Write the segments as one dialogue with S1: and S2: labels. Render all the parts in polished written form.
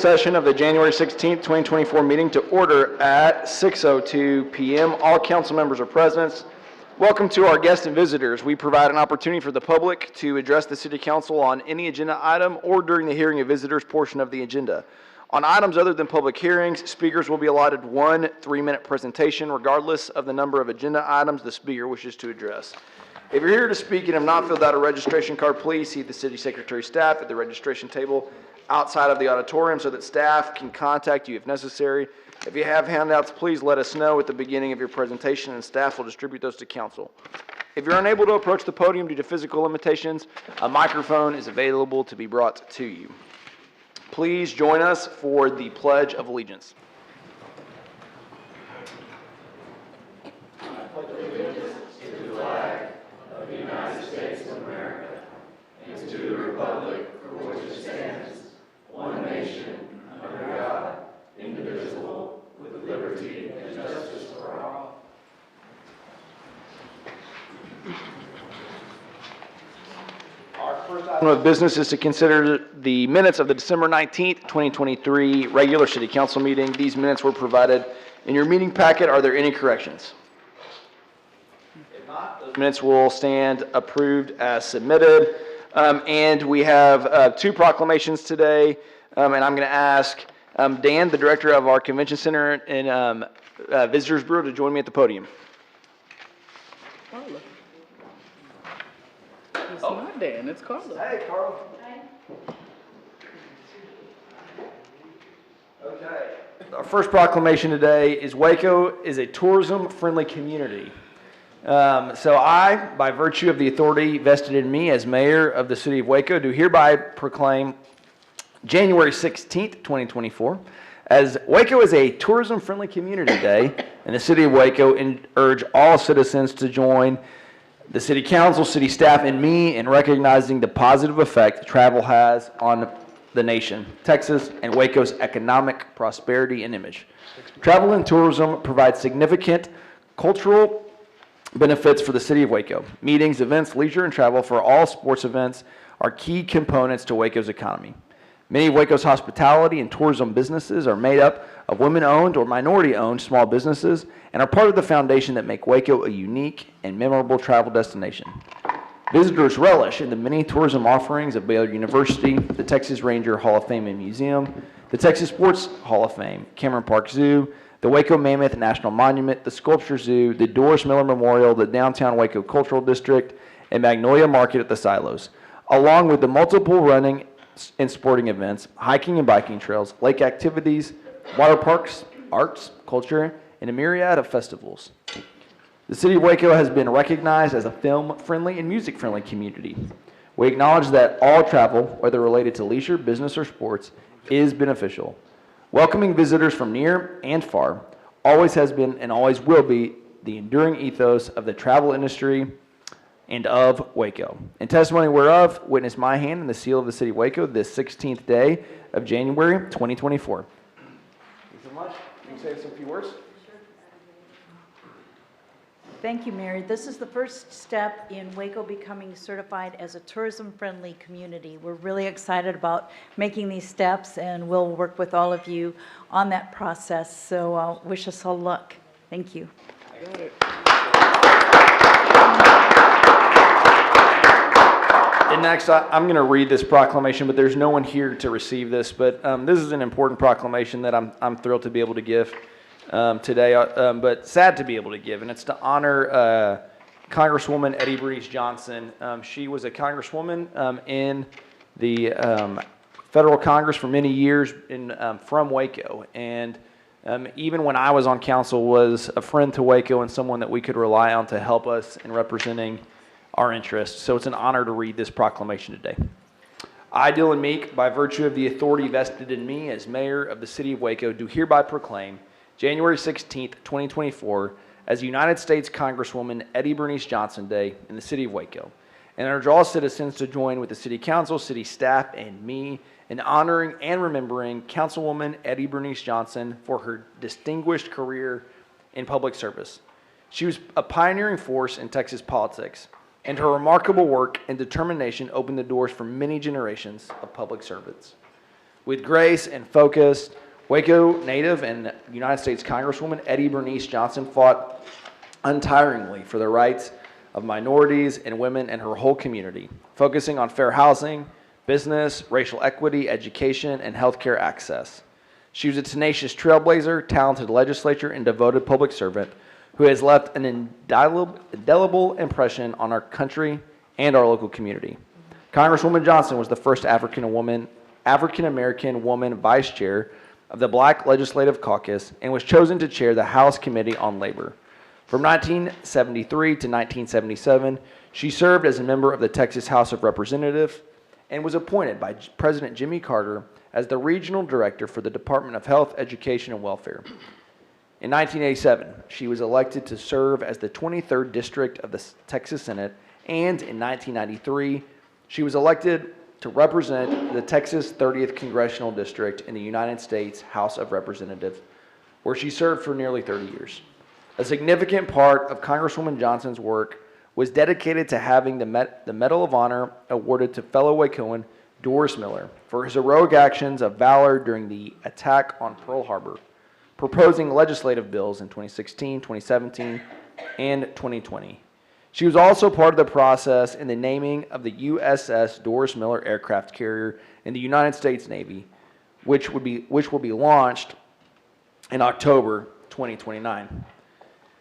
S1: Session of the January 16th, 2024 meeting to order at 6:02 p.m. All council members are present. Welcome to our guests and visitors. We provide an opportunity for the public to address the City Council on any agenda item or during the hearing of visitors portion of the agenda. On items other than public hearings, speakers will be allotted one 3-minute presentation regardless of the number of agenda items the speaker wishes to address. If you're here to speak and have not filled out a registration card, please see the City Secretary staff at the registration table outside of the auditorium so that staff can contact you if necessary. If you have handouts, please let us know at the beginning of your presentation and staff will distribute those to council. If you're unable to approach the podium due to physical limitations, a microphone is available to be brought to you. Please join us for the Pledge of Allegiance. First item of business is to consider the minutes of the December 19th, 2023 regular City Council meeting. These minutes were provided in your meeting packet. Are there any corrections? If not, those minutes will stand approved as submitted. And we have two proclamations today. And I'm going to ask Dan, the director of our Convention Center and Visitors Bureau, to join me at the podium.
S2: It's not Dan, it's Carla.
S1: Hey, Carl. Hi. Okay. Our first proclamation today is Waco is a tourism-friendly community. So I, by virtue of the authority vested in me as mayor of the city of Waco, do hereby proclaim January 16th, 2024, as Waco is a tourism-friendly community day in the city of Waco, and urge all citizens to join the City Council, City staff, and me in recognizing the positive effect travel has on the nation, Texas, and Waco's economic prosperity and image. Travel and tourism provide significant cultural benefits for the city of Waco. Meetings, events, leisure, and travel for all sports events are key components to Waco's economy. Many of Waco's hospitality and tourism businesses are made up of women-owned or minority-owned small businesses and are part of the foundation that make Waco a unique and memorable travel destination. Visitors relish in the many tourism offerings of Baylor University, the Texas Ranger Hall of Fame and Museum, the Texas Sports Hall of Fame, Cameron Park Zoo, the Waco Mammoth National Monument, the Sculpture Zoo, the Doris Miller Memorial, the Downtown Waco Cultural District, and Magnolia Market at the Silos, along with the multiple running and sporting events, hiking and biking trails, lake activities, water parks, arts, culture, and a myriad of festivals. The city of Waco has been recognized as a film-friendly and music-friendly community. We acknowledge that all travel, whether related to leisure, business, or sports, is beneficial. Welcoming visitors from near and far always has been and always will be the enduring ethos of the travel industry and of Waco. In testimony whereof, witness my hand and the seal of the city of Waco this 16th day of January 2024. Thank you so much. Can you say some few words?
S3: Thank you, Mary. This is the first step in Waco becoming certified as a tourism-friendly community. We're really excited about making these steps, and we'll work with all of you on that process. So wish us all luck. Thank you.
S2: I got it.
S1: And next, I'm going to read this proclamation, but there's no one here to receive this. But this is an important proclamation that I'm thrilled to be able to give today, but sad to be able to give. And it's to honor Congresswoman Eddie Bernice Johnson. She was a congresswoman in the federal Congress for many years from Waco. And even when I was on council, was a friend to Waco and someone that we could rely on to help us in representing our interests. So it's an honor to read this proclamation today. I, Dylan Meek, by virtue of the authority vested in me as mayor of the city of Waco, do hereby proclaim January 16th, 2024, as United States Congresswoman Eddie Bernice Johnson Day in the city of Waco, and urge all citizens to join with the City Council, City staff, and me in honoring and remembering Councilwoman Eddie Bernice Johnson for her distinguished career in public service. She was a pioneering force in Texas politics, and her remarkable work and determination opened the doors for many generations of public servants. With grace and focus, Waco native and United States Congresswoman Eddie Bernice Johnson fought untiringly for the rights of minorities and women in her whole community, focusing on fair housing, business, racial equity, education, and healthcare access. She was a tenacious trailblazer, talented legislator, and devoted public servant who has left an indelible impression on our country and our local community. Congresswoman Johnson was the first African-American woman vice chair of the Black Legislative Caucus and was chosen to chair the House Committee on Labor. From 1973 to 1977, she served as a member of the Texas House of Representatives and was appointed by President Jimmy Carter as the regional director for the Department of Health, Education, and Welfare. In 1987, she was elected to serve as the 23rd District of the Texas Senate, and in 1993, she was elected to represent the Texas 30th Congressional District in the United States House of Representatives, where she served for nearly 30 years. A significant part of Congresswoman Johnson's work was dedicated to having the Medal of Honor awarded to fellow Wacoan Doris Miller for his heroic actions of valor during the attack on Pearl Harbor, proposing legislative bills in 2016, 2017, and 2020. She was also part of the process in the naming of the USS Doris Miller aircraft carrier in the United States Navy, which will be launched in October 2029.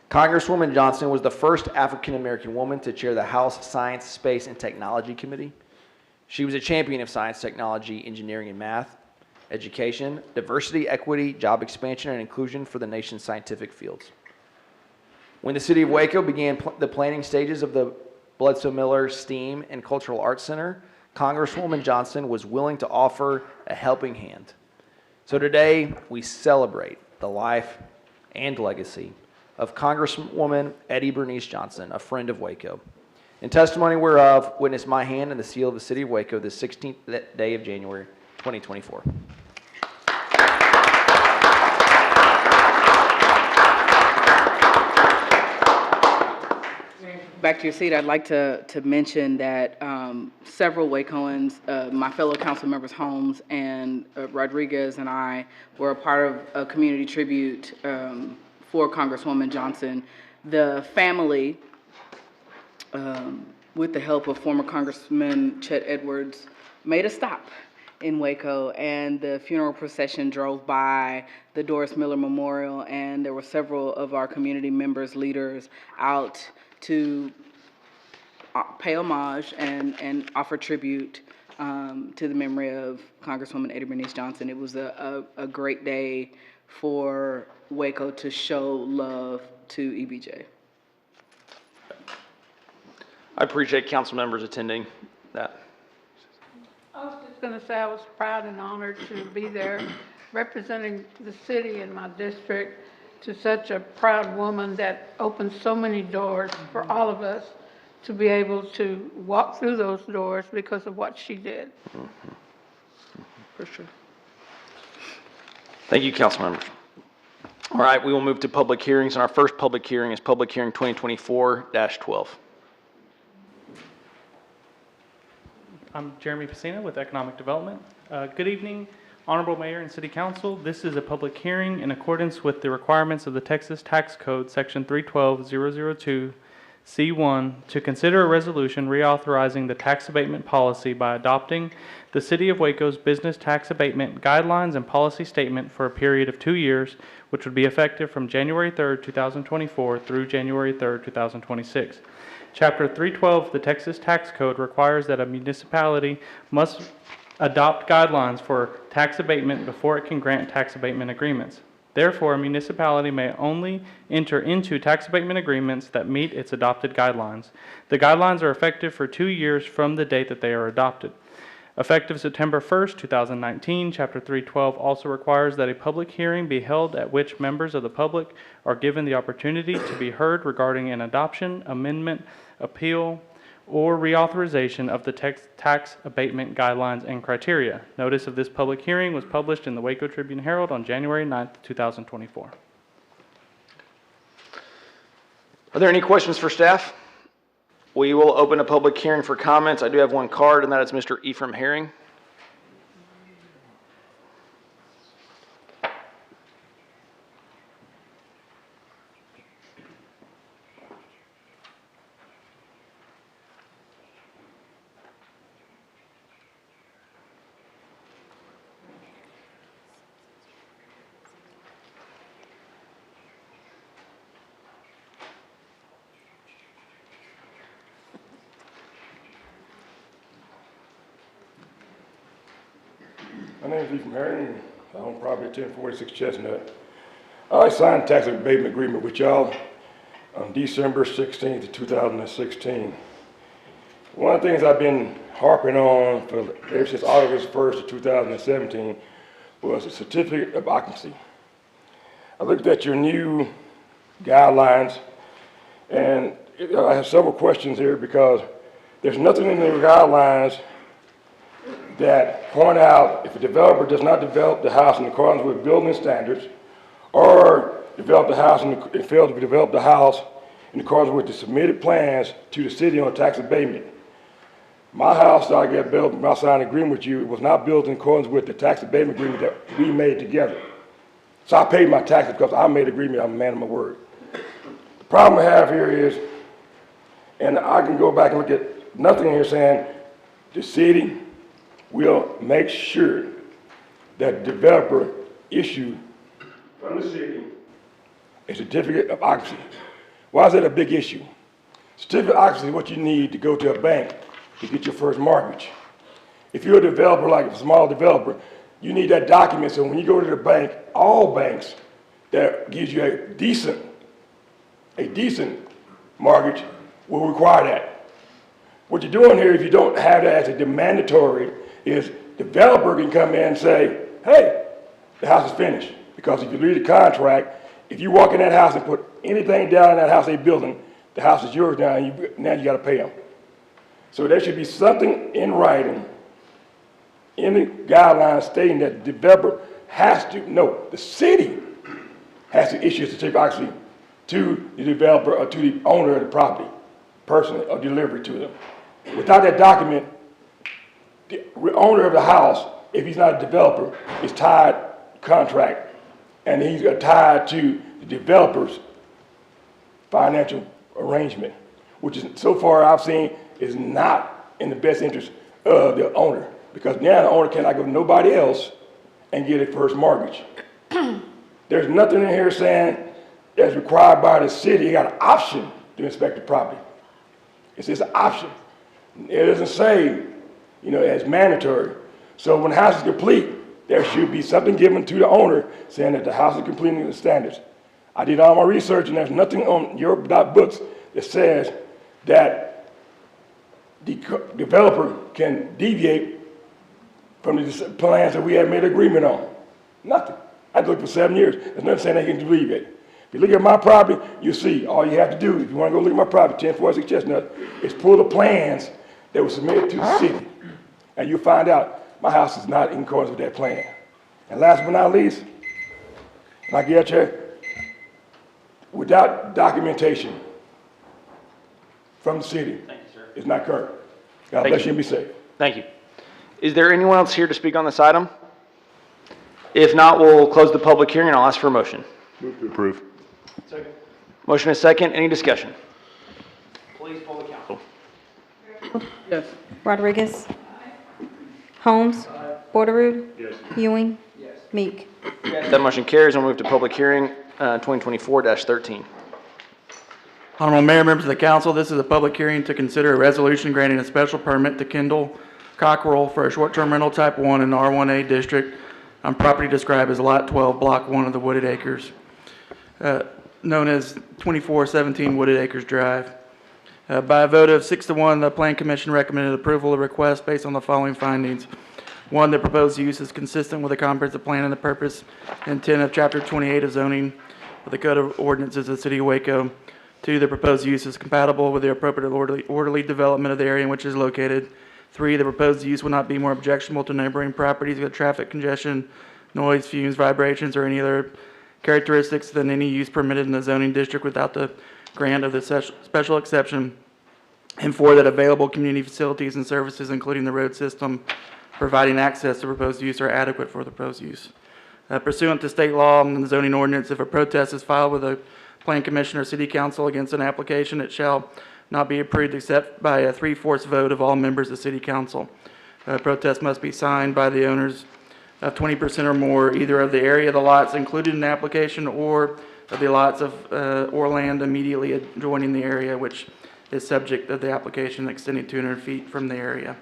S1: Congresswoman Johnson was the first African-American woman to chair the House Science, Space, and Technology Committee. She was a champion of science, technology, engineering, and math, education, diversity, equity, job expansion, and inclusion for the nation's scientific fields. When the city of Waco began the planning stages of the Bledsoe Miller STEAM and Cultural Arts Center, Congresswoman Johnson was willing to offer a helping hand. So today, we celebrate the life and legacy of Congresswoman Eddie Bernice Johnson, a friend of Waco. In testimony whereof, witness my hand and the seal of the city of Waco this 16th day of January, 2024.
S2: Back to your seat, I'd like to mention that several Wacoans, my fellow council members Holmes and Rodriguez and I were a part of a community tribute for Congresswoman Johnson. The family, with the help of former Congressman Chet Edwards, made a stop in Waco, and the funeral procession drove by the Doris Miller Memorial, and there were several of our community members, leaders, out to pay homage and offer tribute to the memory of Congresswoman Eddie Bernice Johnson. It was a great day for Waco to show love to EBJ.
S1: I appreciate council members attending that.
S4: I was just going to say I was proud and honored to be there representing the city and my district to such a proud woman that opened so many doors for all of us to be able to walk through those doors because of what she did.
S1: For sure. Thank you, council members. All right, we will move to public hearings, and our first public hearing is public hearing 2024-12.
S5: I'm Jeremy Pacina with Economic Development. Good evening, Honorable Mayor and City Council. This is a public hearing in accordance with the requirements of the Texas Tax Code, Section 312.002(c)(1), to consider a resolution reauthorizing the tax abatement policy by adopting the City of Waco's business tax abatement guidelines and policy statement for a period of 2 years, which would be effective from January 3rd, 2024 through January 3rd, 2026. Chapter 312 of the Texas Tax Code requires that a municipality must adopt guidelines for tax abatement before it can grant tax abatement agreements. Therefore, a municipality may only enter into tax abatement agreements that meet its adopted guidelines. The guidelines are effective for 2 years from the date that they are adopted. Effective September 1st, 2019, Chapter 312 also requires that a public hearing be held at which members of the public are given the opportunity to be heard regarding an adoption, amendment, appeal, or reauthorization of the tax abatement guidelines and criteria. Notice of this public hearing was published in the Waco Tribune-Herald on January 9th, 2024.
S1: Are there any questions for staff? We will open a public hearing for comments. I do have one card, and that is Mr. Ephraim Herring.
S6: My name is Ethan Herring. I own property at 1046 Chestnut. I signed a tax abatement agreement with y'all on December 16th, 2016. One of the things I've been harping on ever since August 1st of 2017 was a certificate of occupancy. I looked at your new guidelines, and I have several questions here because there's nothing in the guidelines that point out if a developer does not develop the house in accordance with building standards or develop the house and fail to develop the house in accordance with the submitted plans to the city on tax abatement. My house that I got built when I signed an agreement with you was not built in accordance with the tax abatement agreement that we made together. So I paid my taxes because I made an agreement, I'm a man of my word. The problem I have here is, and I can go back and look at nothing here saying the city will make sure that the developer issue from the city a certificate of occupancy. Why is that a big issue? Certificate of occupancy is what you need to go to a bank to get your first mortgage. If you're a developer, like a small developer, you need that document so when you go to the bank, all banks that gives you a decent mortgage will require that. What you're doing here, if you don't have that as a mandatory, is developer can come in and say, hey, the house is finished. Because if you read the contract, if you walk in that house and put anything down in that house they're building, the house is yours now, and now you got to pay them. So there should be something in writing, in the guidelines stating that the developer has to, no, the city has to issue a certificate of occupancy to the developer or to the owner of the property, personally, or deliver it to them. Without that document, the owner of the house, if he's not a developer, is tied to contract, and he's tied to the developer's financial arrangement, which is, so far I've seen, is not in the best interest of the owner, because now the owner cannot go to nobody else and get a first mortgage. There's nothing in here saying that's required by the city. You got an option to inspect the property. It's just an option. It doesn't say, as mandatory. So when the house is complete, there should be something given to the owner saying that the house is completing the standards. I did all my research, and there's nothing on your books that says that the developer can deviate from the plans that we have made agreement on. Nothing. I've looked for 7 years. There's nothing saying they can deviate. If you look at my property, you'll see all you have to do, if you want to go look at my property, 1046 Chestnut, is pull the plans that were submitted to the city. And you'll find out my house is not in accordance with that plan. And last but not least, and I get you, without documentation from the city, it's not current. God bless you and be safe.
S1: Thank you. Is there anyone else here to speak on this item? If not, we'll close the public hearing and I'll ask for a motion.
S6: Move to approve.
S1: Second. Motion is second. Any discussion? Please poll the council.
S2: Yes.
S7: Rodriguez? Holmes? Borderood?
S6: Yes.
S7: Ewing? Meek?
S1: That motion carries. We'll move to public hearing 2024-13.
S8: Honorable Mayor, members of the council, this is a public hearing to consider a resolution granting a special permit to Kendall Cockrell for a short-term rental type 1 in the R1A district on property described as Lot 12, Block 1 of the Wooded Acres, known as 2417 Wooded Acres Drive. By a vote of 6-1, the Plan Commission recommended approval of the request based on the following findings. 1, the proposed use is consistent with the comprehensive plan and the purpose and intent of Chapter 28 of zoning of the Code of Ordinances of the City of Waco. 2, the proposed use is compatible with the appropriate orderly development of the area in which it is located. 3, the proposed use will not be more objectionable to neighboring properties with traffic congestion, noise, fumes, vibrations, or any other characteristics than any use permitted in the zoning district without the grant of the special exception. And 4, that available community facilities and services, including the road system providing access to proposed use, are adequate for the proposed use. Pursuant to state law and the zoning ordinance, if a protest is filed with a Plan Commission or City Council against an application, it shall not be approved except by a 3/4 vote of all members of City Council. Protest must be signed by the owners of 20% or more, either of the area of the lots included in the application or of the lots of or land immediately adjoining the area which is subject of the application extending 200 feet from the area.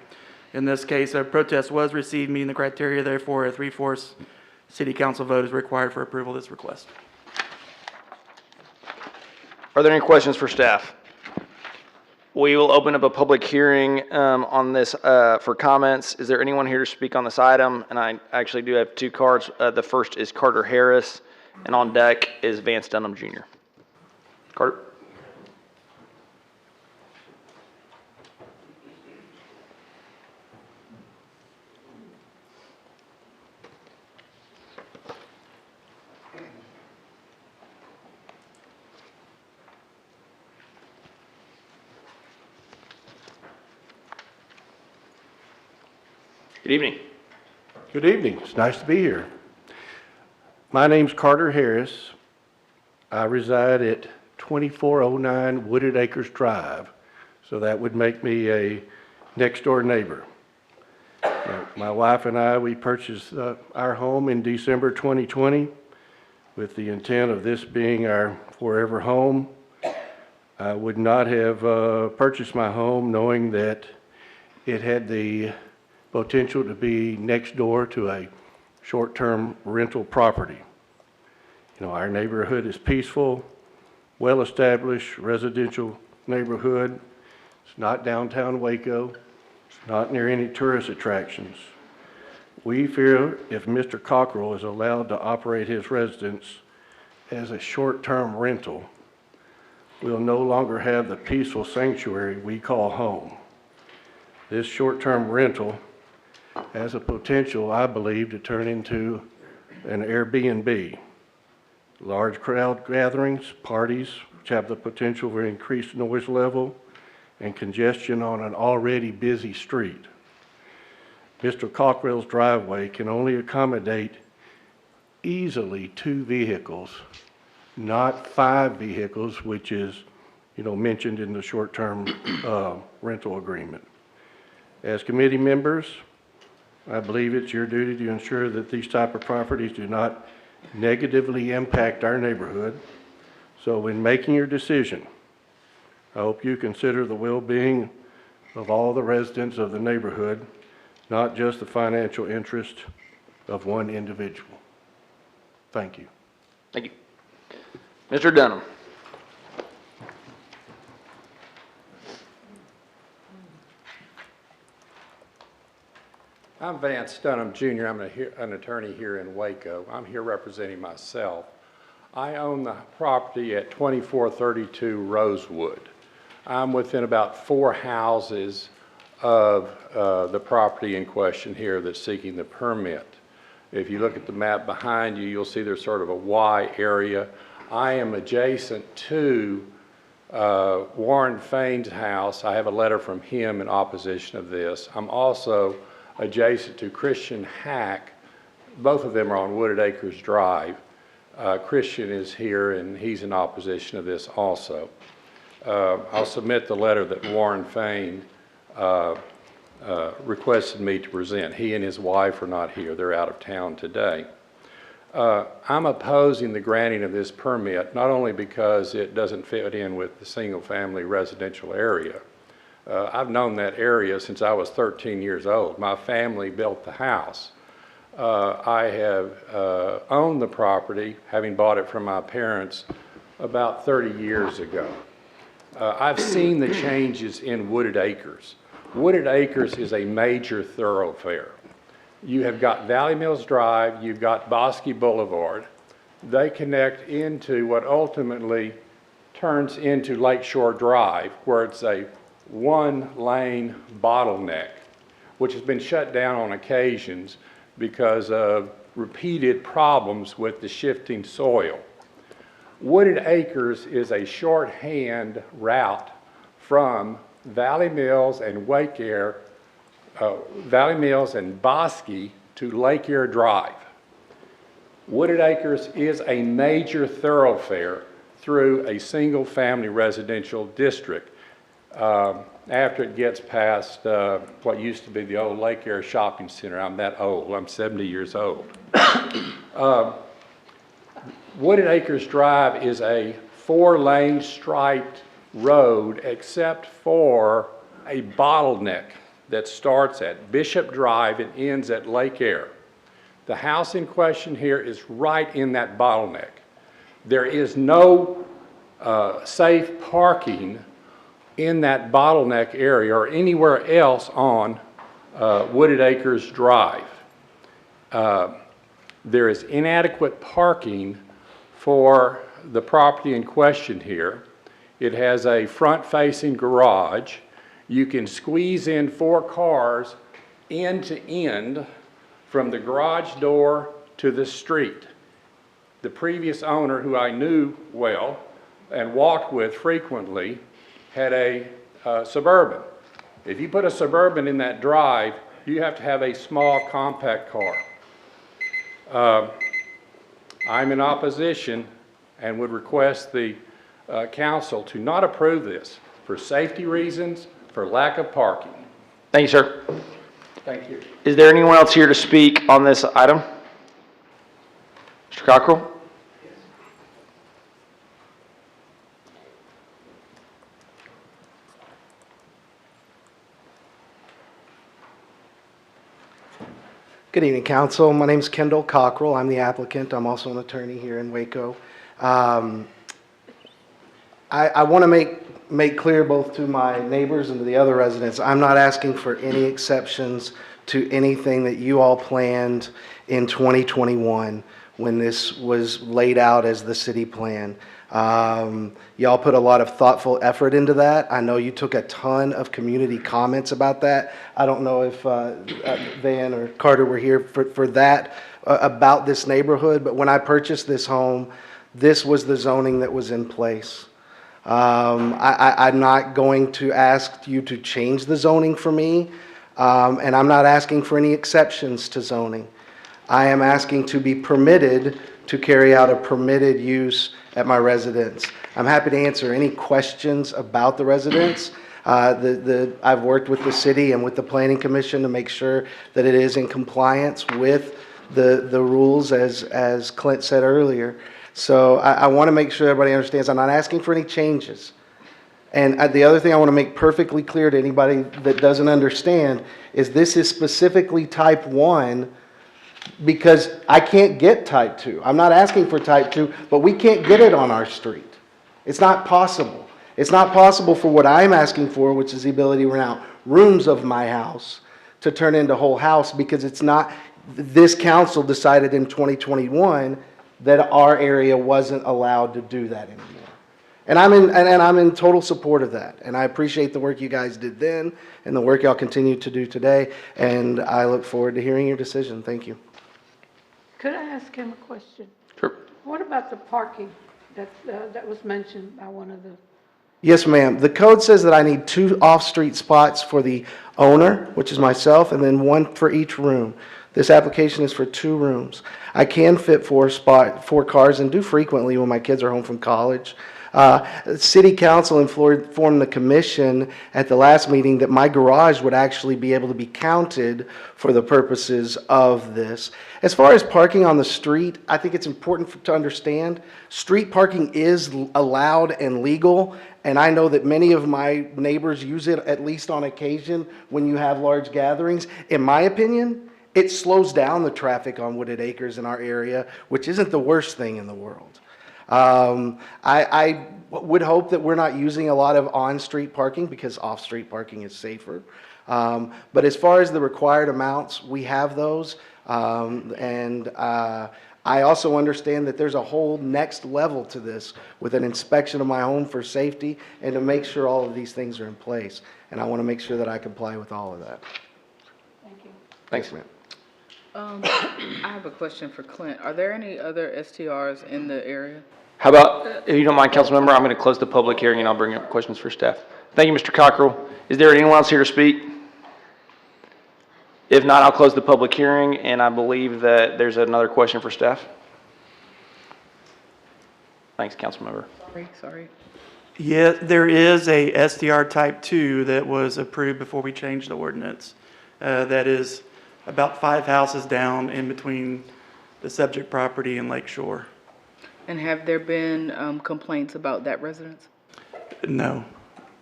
S8: In this case, a protest was received meeting the criteria, therefore a 3/4 city council vote is required for approval of this request.
S1: Are there any questions for staff? We will open up a public hearing on this for comments. Is there anyone here to speak on this item? And I actually do have two cards. The first is Carter Harris, and on deck is Vance Dunham Jr. Carter? Good evening.
S9: Good evening. It's nice to be here. My name's Carter Harris. I reside at 2409 Wooded Acres Drive, so that would make me a next-door neighbor. My wife and I, we purchased our home in December 2020 with the intent of this being our forever home. I would not have purchased my home knowing that it had the potential to be next door to a short-term rental property. You know, our neighborhood is peaceful, well-established residential neighborhood. It's not downtown Waco. It's not near any tourist attractions. We fear if Mr. Cockrell is allowed to operate his residence as a short-term rental, we'll no longer have the peaceful sanctuary we call home. This short-term rental has a potential, I believe, to turn into an Airbnb. Large crowd gatherings, parties, which have the potential for increased noise level and congestion on an already busy street. Mr. Cockrell's driveway can only accommodate easily 2 vehicles, not 5 vehicles, which is, mentioned in the short-term rental agreement. As committee members, I believe it's your duty to ensure that these type of properties do not negatively impact our neighborhood. So when making your decision, I hope you consider the well-being of all the residents of the neighborhood, not just the financial interest of one individual. Thank you.
S1: Thank you. Mr. Dunham.
S10: I'm Vance Dunham Jr. I'm an attorney here in Waco. I'm here representing myself. I own the property at 2432 Rosewood. I'm within about 4 houses of the property in question here that's seeking the permit. If you look at the map behind you, you'll see there's sort of a Y area. I am adjacent to Warren Fain's house. I have a letter from him in opposition of this. I'm also adjacent to Christian Hack. Both of them are on Wooded Acres Drive. Christian is here and he's in opposition of this also. I'll submit the letter that Warren Fain requested me to present. He and his wife are not here. They're out of town today. I'm opposing the granting of this permit, not only because it doesn't fit in with the single-family residential area. I've known that area since I was 13 years old. My family built the house. I have owned the property, having bought it from my parents about 30 years ago. I've seen the changes in Wooded Acres. Wooded Acres is a major thoroughfare. You have got Valley Mills Drive, you've got Bosque Boulevard. They connect into what ultimately turns into Lakeshore Drive, where it's a 1-lane bottleneck, which has been shut down on occasions because of repeated problems with the shifting soil. Wooded Acres is a shorthand route from Valley Mills and Valley Mills and Bosque to Lake Air Drive. Wooded Acres is a major thoroughfare through a single-family residential district. After it gets past what used to be the old Lake Air Shopping Center. I'm that old. I'm 70 years old. Wooded Acres Drive is a 4-lane striped road except for a bottleneck that starts at Bishop Drive and ends at Lake Air. The house in question here is right in that bottleneck. There is no safe parking in that bottleneck area or anywhere else on Wooded Acres Drive. There is inadequate parking for the property in question here. It has a front-facing garage. You can squeeze in 4 cars end to end from the garage door to the street. The previous owner, who I knew well and walked with frequently, had a Suburban. If you put a Suburban in that drive, you have to have a small compact car. I'm in opposition and would request the council to not approve this for safety reasons, for lack of parking.
S1: Thank you, sir.
S10: Thank you.
S1: Is there anyone else here to speak on this item? Mr. Cockrell?
S11: Good evening, council. My name is Kendall Cockrell. I'm the applicant. I'm also an attorney here in Waco. I want to make clear both to my neighbors and to the other residents, I'm not asking for any exceptions to anything that you all planned in 2021 when this was laid out as the city plan. Y'all put a lot of thoughtful effort into that. I know you took a ton of community comments about that. I don't know if Van or Carter were here for that about this neighborhood, but when I purchased this home, this was the zoning that was in place. I'm not going to ask you to change the zoning for me, and I'm not asking for any exceptions to zoning. I am asking to be permitted to carry out a permitted use at my residence. I'm happy to answer any questions about the residence. I've worked with the city and with the Planning Commission to make sure that it is in compliance with the rules as Clint said earlier. So I want to make sure everybody understands I'm not asking for any changes. And the other thing I want to make perfectly clear to anybody that doesn't understand is this is specifically type 1 because I can't get type 2. I'm not asking for type 2, but we can't get it on our street. It's not possible. It's not possible for what I'm asking for, which is the ability to rent out rooms of my house to turn into whole house, because it's not, this council decided in 2021 that our area wasn't allowed to do that anymore. And I'm in total support of that. And I appreciate the work you guys did then and the work y'all continue to do today. And I look forward to hearing your decision. Thank you.
S4: Could I ask him a question?
S1: Sure.
S4: What about the parking that was mentioned by one of the?
S11: Yes, ma'am. The code says that I need 2 off-street spots for the owner, which is myself, and then 1 for each room. This application is for 2 rooms. I can fit 4 cars and do frequently when my kids are home from college. City Council informed the commission at the last meeting that my garage would actually be able to be counted for the purposes of this. As far as parking on the street, I think it's important to understand street parking is allowed and legal, and I know that many of my neighbors use it at least on occasion when you have large gatherings. In my opinion, it slows down the traffic on Wooded Acres in our area, which isn't the worst thing in the world. I would hope that we're not using a lot of on-street parking because off-street parking is safer. But as far as the required amounts, we have those. I also understand that there's a whole next level to this with an inspection of my home for safety and to make sure all of these things are in place. And I want to make sure that I comply with all of that.
S4: Thank you.
S1: Thanks, ma'am.
S2: I have a question for Clint. Are there any other STRs in the area?
S1: How about, if you don't mind, council member, I'm going to close the public hearing and I'll bring up questions for staff. Thank you, Mr. Cockrell. Is there anyone else here to speak? If not, I'll close the public hearing, and I believe that there's another question for staff. Thanks, council member.
S2: Sorry.
S8: Yeah, there is a SDR type 2 that was approved before we changed the ordinance. That is about 5 houses down in between the subject property and Lake Shore.
S2: And have there been complaints about that residence?
S8: No,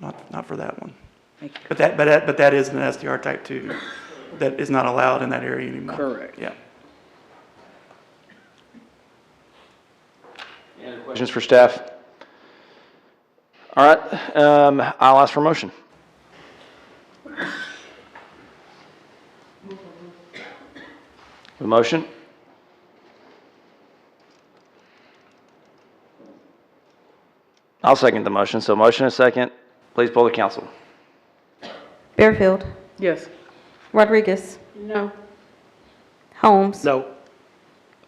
S8: not for that one.
S2: Thank you.
S8: But that is an STR type 2 that is not allowed in that area anymore.
S2: Correct.
S8: Yeah.
S1: Any other questions for staff? All right, I'll ask for a motion. A motion? I'll second the motion. So motion and second. Please poll the council.
S7: Bearfield,
S2: Yes.
S7: Rodriguez,
S4: No.
S7: Holmes.
S9: No.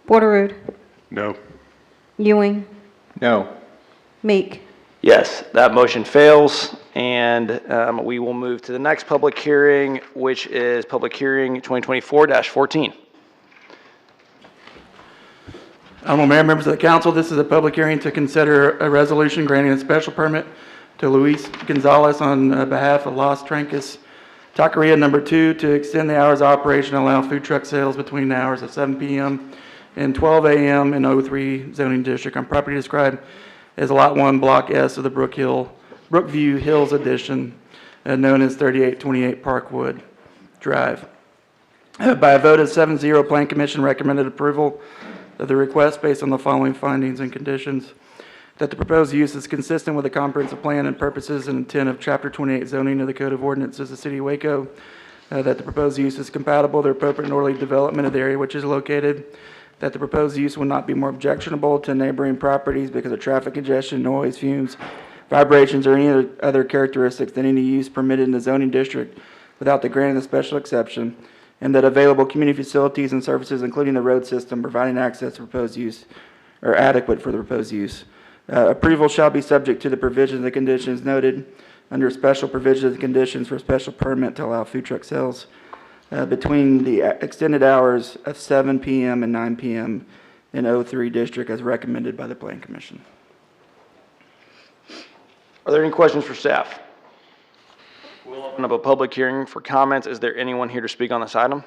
S7: Borderood,
S6: No.
S7: Ewing,
S12: No.
S7: Meek.
S1: Yes, that motion fails, and we will move to the next public hearing, which is public hearing 2024-14.
S8: Honorable Mayor, members of the council, this is a public hearing to consider a resolution granting a special permit to Luis Gonzalez on behalf of Las Trancas Taqueria Number 2 to extend the hours of operation and allow food truck sales between the hours of 7 p.m. and 12 a.m. in 03 zoning district on property described as Lot 1, Block S of the Brookview Hills Edition, known as 3828 Parkwood Drive. By a vote of 7-0, Plan Commission recommended approval of the request based on the following findings and conditions: that the proposed use is consistent with the comprehensive plan and purposes and intent of Chapter 28 zoning of the Code of Ordinances of the City of Waco, that the proposed use is compatible with the appropriate and orderly development of the area which is located, that the proposed use will not be more objectionable to neighboring properties because of traffic congestion, noise, fumes, vibrations, or any other characteristics than any use permitted in the zoning district without the granting of special exception, and that available community facilities and services, including the road system providing access to proposed use, are adequate for the proposed use. Approval shall be subject to the provisions and the conditions noted under special provisions and conditions for a special permit to allow food truck sales between the extended hours of 7 p.m. and 9 p.m. in 03 district as recommended by the Plan Commission.
S1: Are there any questions for staff? We'll open up a public hearing for comments. Is there anyone here to speak on this item?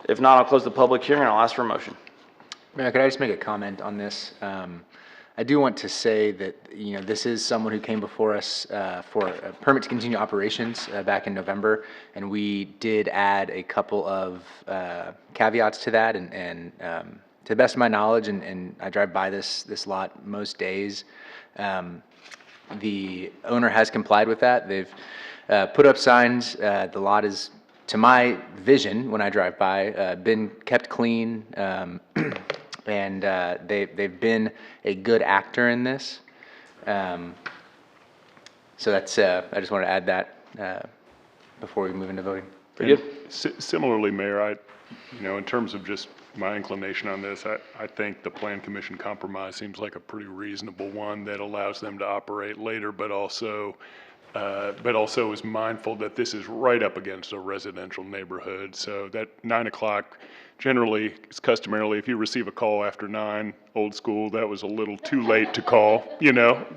S1: If not, I'll close the public hearing and I'll ask for a motion.
S12: Mayor, could I just make a comment on this? I do want to say that, this is someone who came before us for a permit to continue operations back in November, and we did add a couple of caveats to that, and to the best of my knowledge, and I drive by this lot most days, the owner has complied with that. They've put up signs. The lot is, to my vision when I drive by, been kept clean, and they've been a good actor in this. So that's, I just want to add that before we move into voting.
S1: Very good.
S6: Similarly, Mayor, in terms of just my inclination on this, I think the Plan Commission compromise seems like a pretty reasonable one that allows them to operate later, but also is mindful that this is right up against a residential neighborhood. So that 9 o'clock generally is customarily, if you receive a call after 9, old school, that was a little too late to call,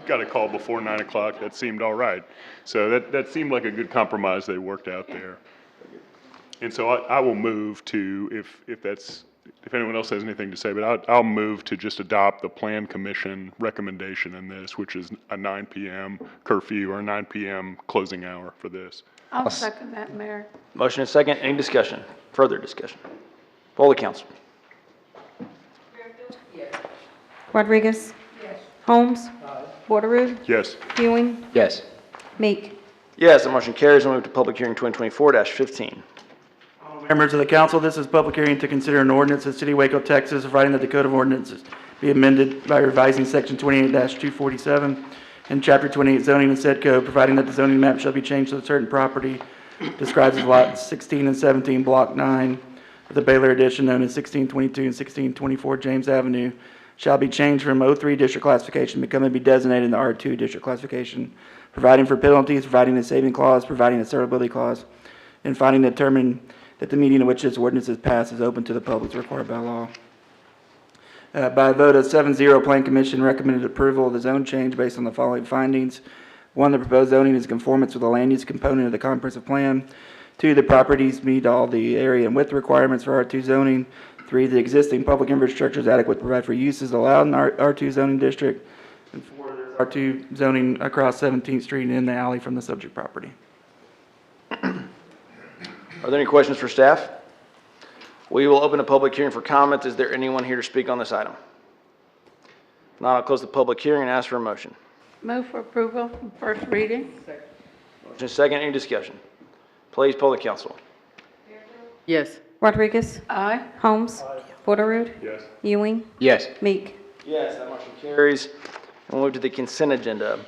S6: got a call before 9 o'clock, that seemed all right. So that seemed like a good compromise they worked out there. And so I will move to, if anyone else has anything to say, but I'll move to just adopt the Plan Commission recommendation in this, which is a 9 p.m. curfew or 9 p.m. closing hour for this.
S4: I'll second that, Mayor.
S1: Motion and second. Any discussion? Further discussion? Poll the council.
S7: Rodriguez. Yes. Holmes. Borderood,
S6: Yes.
S7: Ewing,
S12: Yes.
S7: Meek.
S1: Yes, the motion carries. We'll move to public hearing 2024-15.
S8: Members of the council, this is public hearing to consider an ordinance of the City of Waco, Texas, providing that the Code of Ordinances be amended by revising Section 28-247 and Chapter 28 zoning and said code, providing that the zoning map shall be changed to a certain property described as Lot 16 and 17, Block 9 of the Baylor Edition, known as 1622 and 1624 James Avenue, shall be changed from 03 district classification, becoming to be designated in the R2 district classification, providing for penalties, providing a saving clause, providing a severability clause, and finding determined that the meeting in which this ordinance is passed is open to the public as required by law. By a vote of 7-0, Plan Commission recommended approval of the zone change based on the following findings. 1, the proposed zoning is in conformance with the land use component of the comprehensive plan. 2, the properties meet all the area and width requirements for R2 zoning. 3, the existing public infrastructure is adequate to provide for uses allowed in R2 zoning district. And 4, there's R2 zoning across 17th Street and in the alley from the subject property.
S1: Are there any questions for staff? We will open a public hearing for comments. Is there anyone here to speak on this item? If not, I'll close the public hearing and ask for a motion.
S4: Move for approval, first reading.
S1: Motion second, any discussion? Please poll the council.
S2: Yes.
S7: Rodriguez?
S4: Aye.
S7: Holmes? Porterud?
S6: Yes.
S7: Ewing?
S12: Yes.
S7: Meek?
S1: Yes, that motion carries. And we'll move to the consent agenda.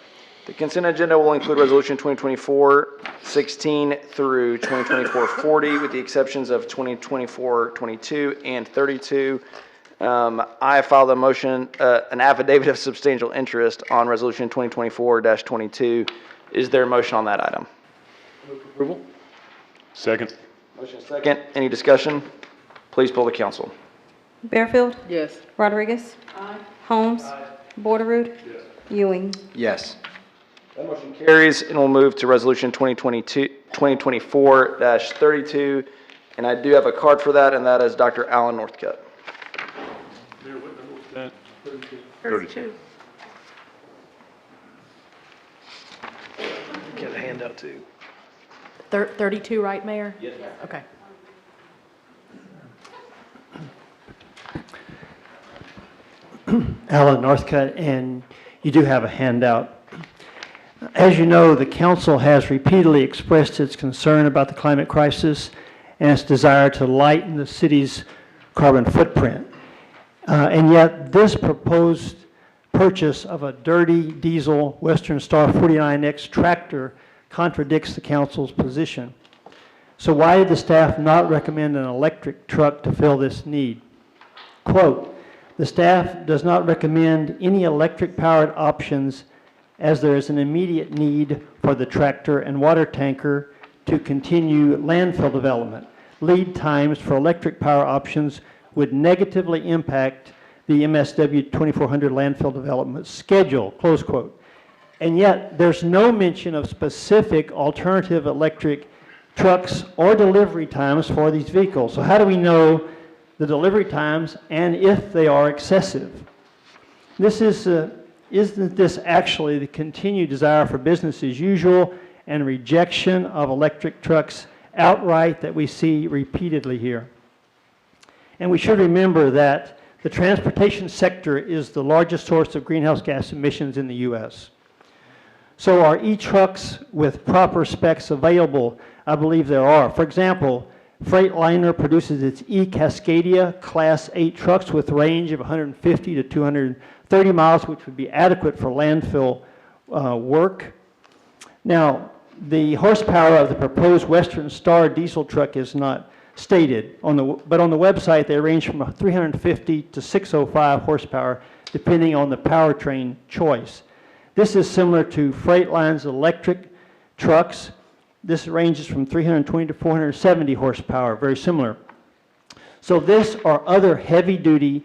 S1: The consent agenda will include Resolution 2024-16 through 2024-40, with the exceptions of 2024-22 and 32. I have filed a motion, an affidavit of substantial interest on Resolution 2024-22. Is there a motion on that item? Move for approval.
S6: Second.
S1: Motion second. Any discussion? Please poll the council.
S7: Bearfield?
S2: Yes.
S7: Rodriguez?
S4: Aye.
S7: Holmes? Porterud? Ewing?
S12: Yes.
S1: That motion carries, and we'll move to Resolution 2024-32. And I do have a card for that, and that is Dr. Alan Northcutt.
S6: Mayor, what number was that?
S4: 32.
S1: Get a handout too.
S13: 32, right, Mayor? Yes. Okay.
S14: Alan Northcutt, and you do have a handout. As you know, the council has repeatedly expressed its concern about the climate crisis and its desire to lighten the city's carbon footprint. And yet, this proposed purchase of a dirty diesel Western Star 49X tractor contradicts the council's position. So why did the staff not recommend an electric truck to fill this need? Quote, the staff does not recommend any electric-powered options as there is an immediate need for the tractor and water tanker to continue landfill development. Lead times for electric power options would negatively impact the MSW 2400 landfill development schedule, close quote. And yet, there's no mention of specific alternative electric trucks or delivery times for these vehicles. So how do we know the delivery times and if they are excessive? This is, isn't this actually the continued desire for business as usual and rejection of electric trucks outright that we see repeatedly here? And we should remember that the transportation sector is the largest source of greenhouse gas emissions in the U.S. So are e-trucks with proper specs available? I believe there are. For example, Freightliner produces its e-Cascadia Class 8 trucks with range of 150 to 230 miles, which would be adequate for landfill work. Now, the horsepower of the proposed Western Star diesel truck is not stated, but on the website they range from 350 to 605 horsepower, depending on the powertrain choice. This is similar to Freightline's electric trucks. This ranges from 320 to 470 horsepower, very similar. So this or other heavy-duty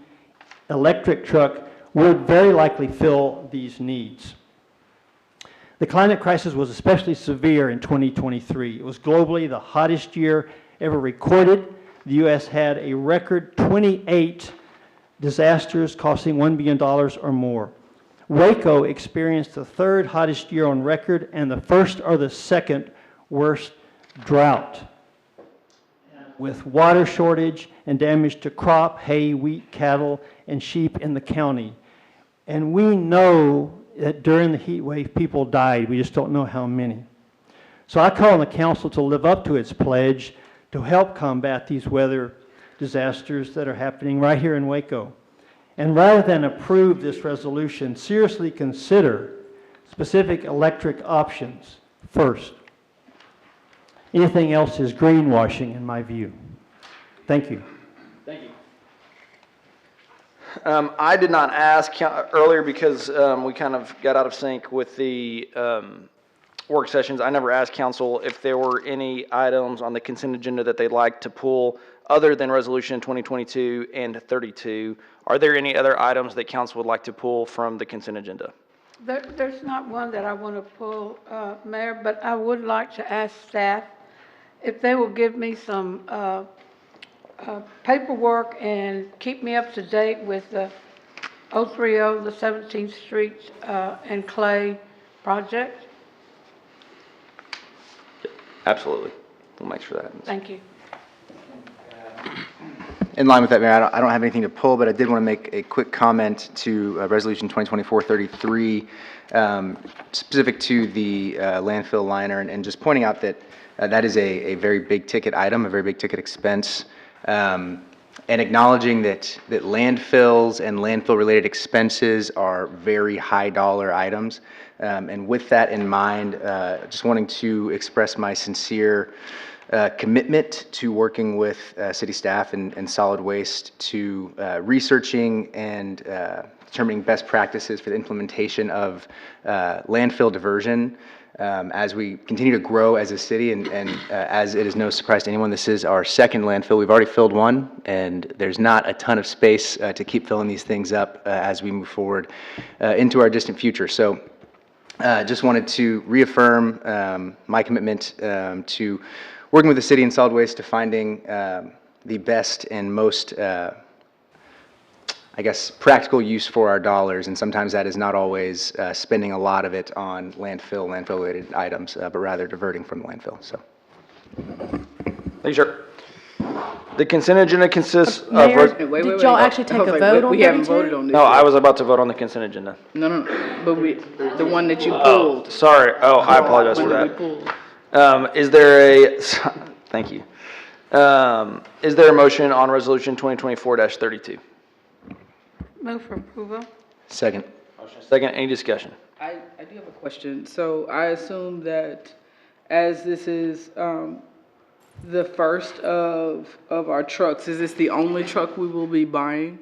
S14: electric truck would very likely fill these needs. The climate crisis was especially severe in 2023. It was globally the hottest year ever recorded. The U.S. had a record 28 disasters costing $1 billion or more. Waco experienced the third hottest year on record and the first or the second worst drought, with water shortage and damage to crop, hay, wheat, cattle, and sheep in the county. And we know that during the heat wave, people died. We just don't know how many. So I call on the council to live up to its pledge to help combat these weather disasters that are happening right here in Waco. And rather than approve this resolution, seriously consider specific electric options first. Anything else is greenwashing in my view. Thank you.
S1: Thank you. I did not ask earlier because we kind of got out of sync with the work sessions. I never asked council if there were any items on the consent agenda that they'd like to pull other than Resolution 2022 and 32. Are there any other items that council would like to pull from the consent agenda?
S4: There's not one that I want to pull, Mayor, but I would like to ask staff if they will give me some paperwork and keep me up to date with the 030, the 17th Street and Clay project.
S1: Absolutely. We'll make sure that happens.
S4: Thank you.
S12: In line with that, Mayor, I don't have anything to pull, but I did want to make a quick comment to Resolution 2024-33, specific to the landfill liner, and just pointing out that that is a very big ticket item, a very big ticket expense, and acknowledging that landfills and landfill-related expenses are very high dollar items. And with that in mind, just wanting to express my sincere commitment to working with city staff and solid waste to researching and determining best practices for the implementation of landfill diversion. As we continue to grow as a city, and as it is no surprise to anyone, this is our second landfill. We've already filled one, and there's not a ton of space to keep filling these things up as we move forward into our distant future. So just wanted to reaffirm my commitment to working with the city and solid waste to finding the best and most, I guess, practical use for our dollars, and sometimes that is not always spending a lot of it on landfill-related items, but rather diverting from the landfill, so.
S1: Thank you, sir. The consent agenda consists of...
S13: Mayor,
S2: Wait,
S13: did y'all actually take a vote on
S2: We haven't
S13: 32?
S2: voted on this.
S1: No,
S2: yet.
S1: I was about to vote on the consent agenda.
S2: No, but the one that you pulled.
S1: Sorry. Oh, I apologize for
S2: One
S1: that.
S2: we pulled.
S1: Is there a... Thank you. Is there a motion on Resolution 2024-32?
S4: Move for approval.
S12: Second.
S1: Second, any discussion?
S2: I do have a question. So I assume that as this is the first of our trucks, is this the only truck we will be buying?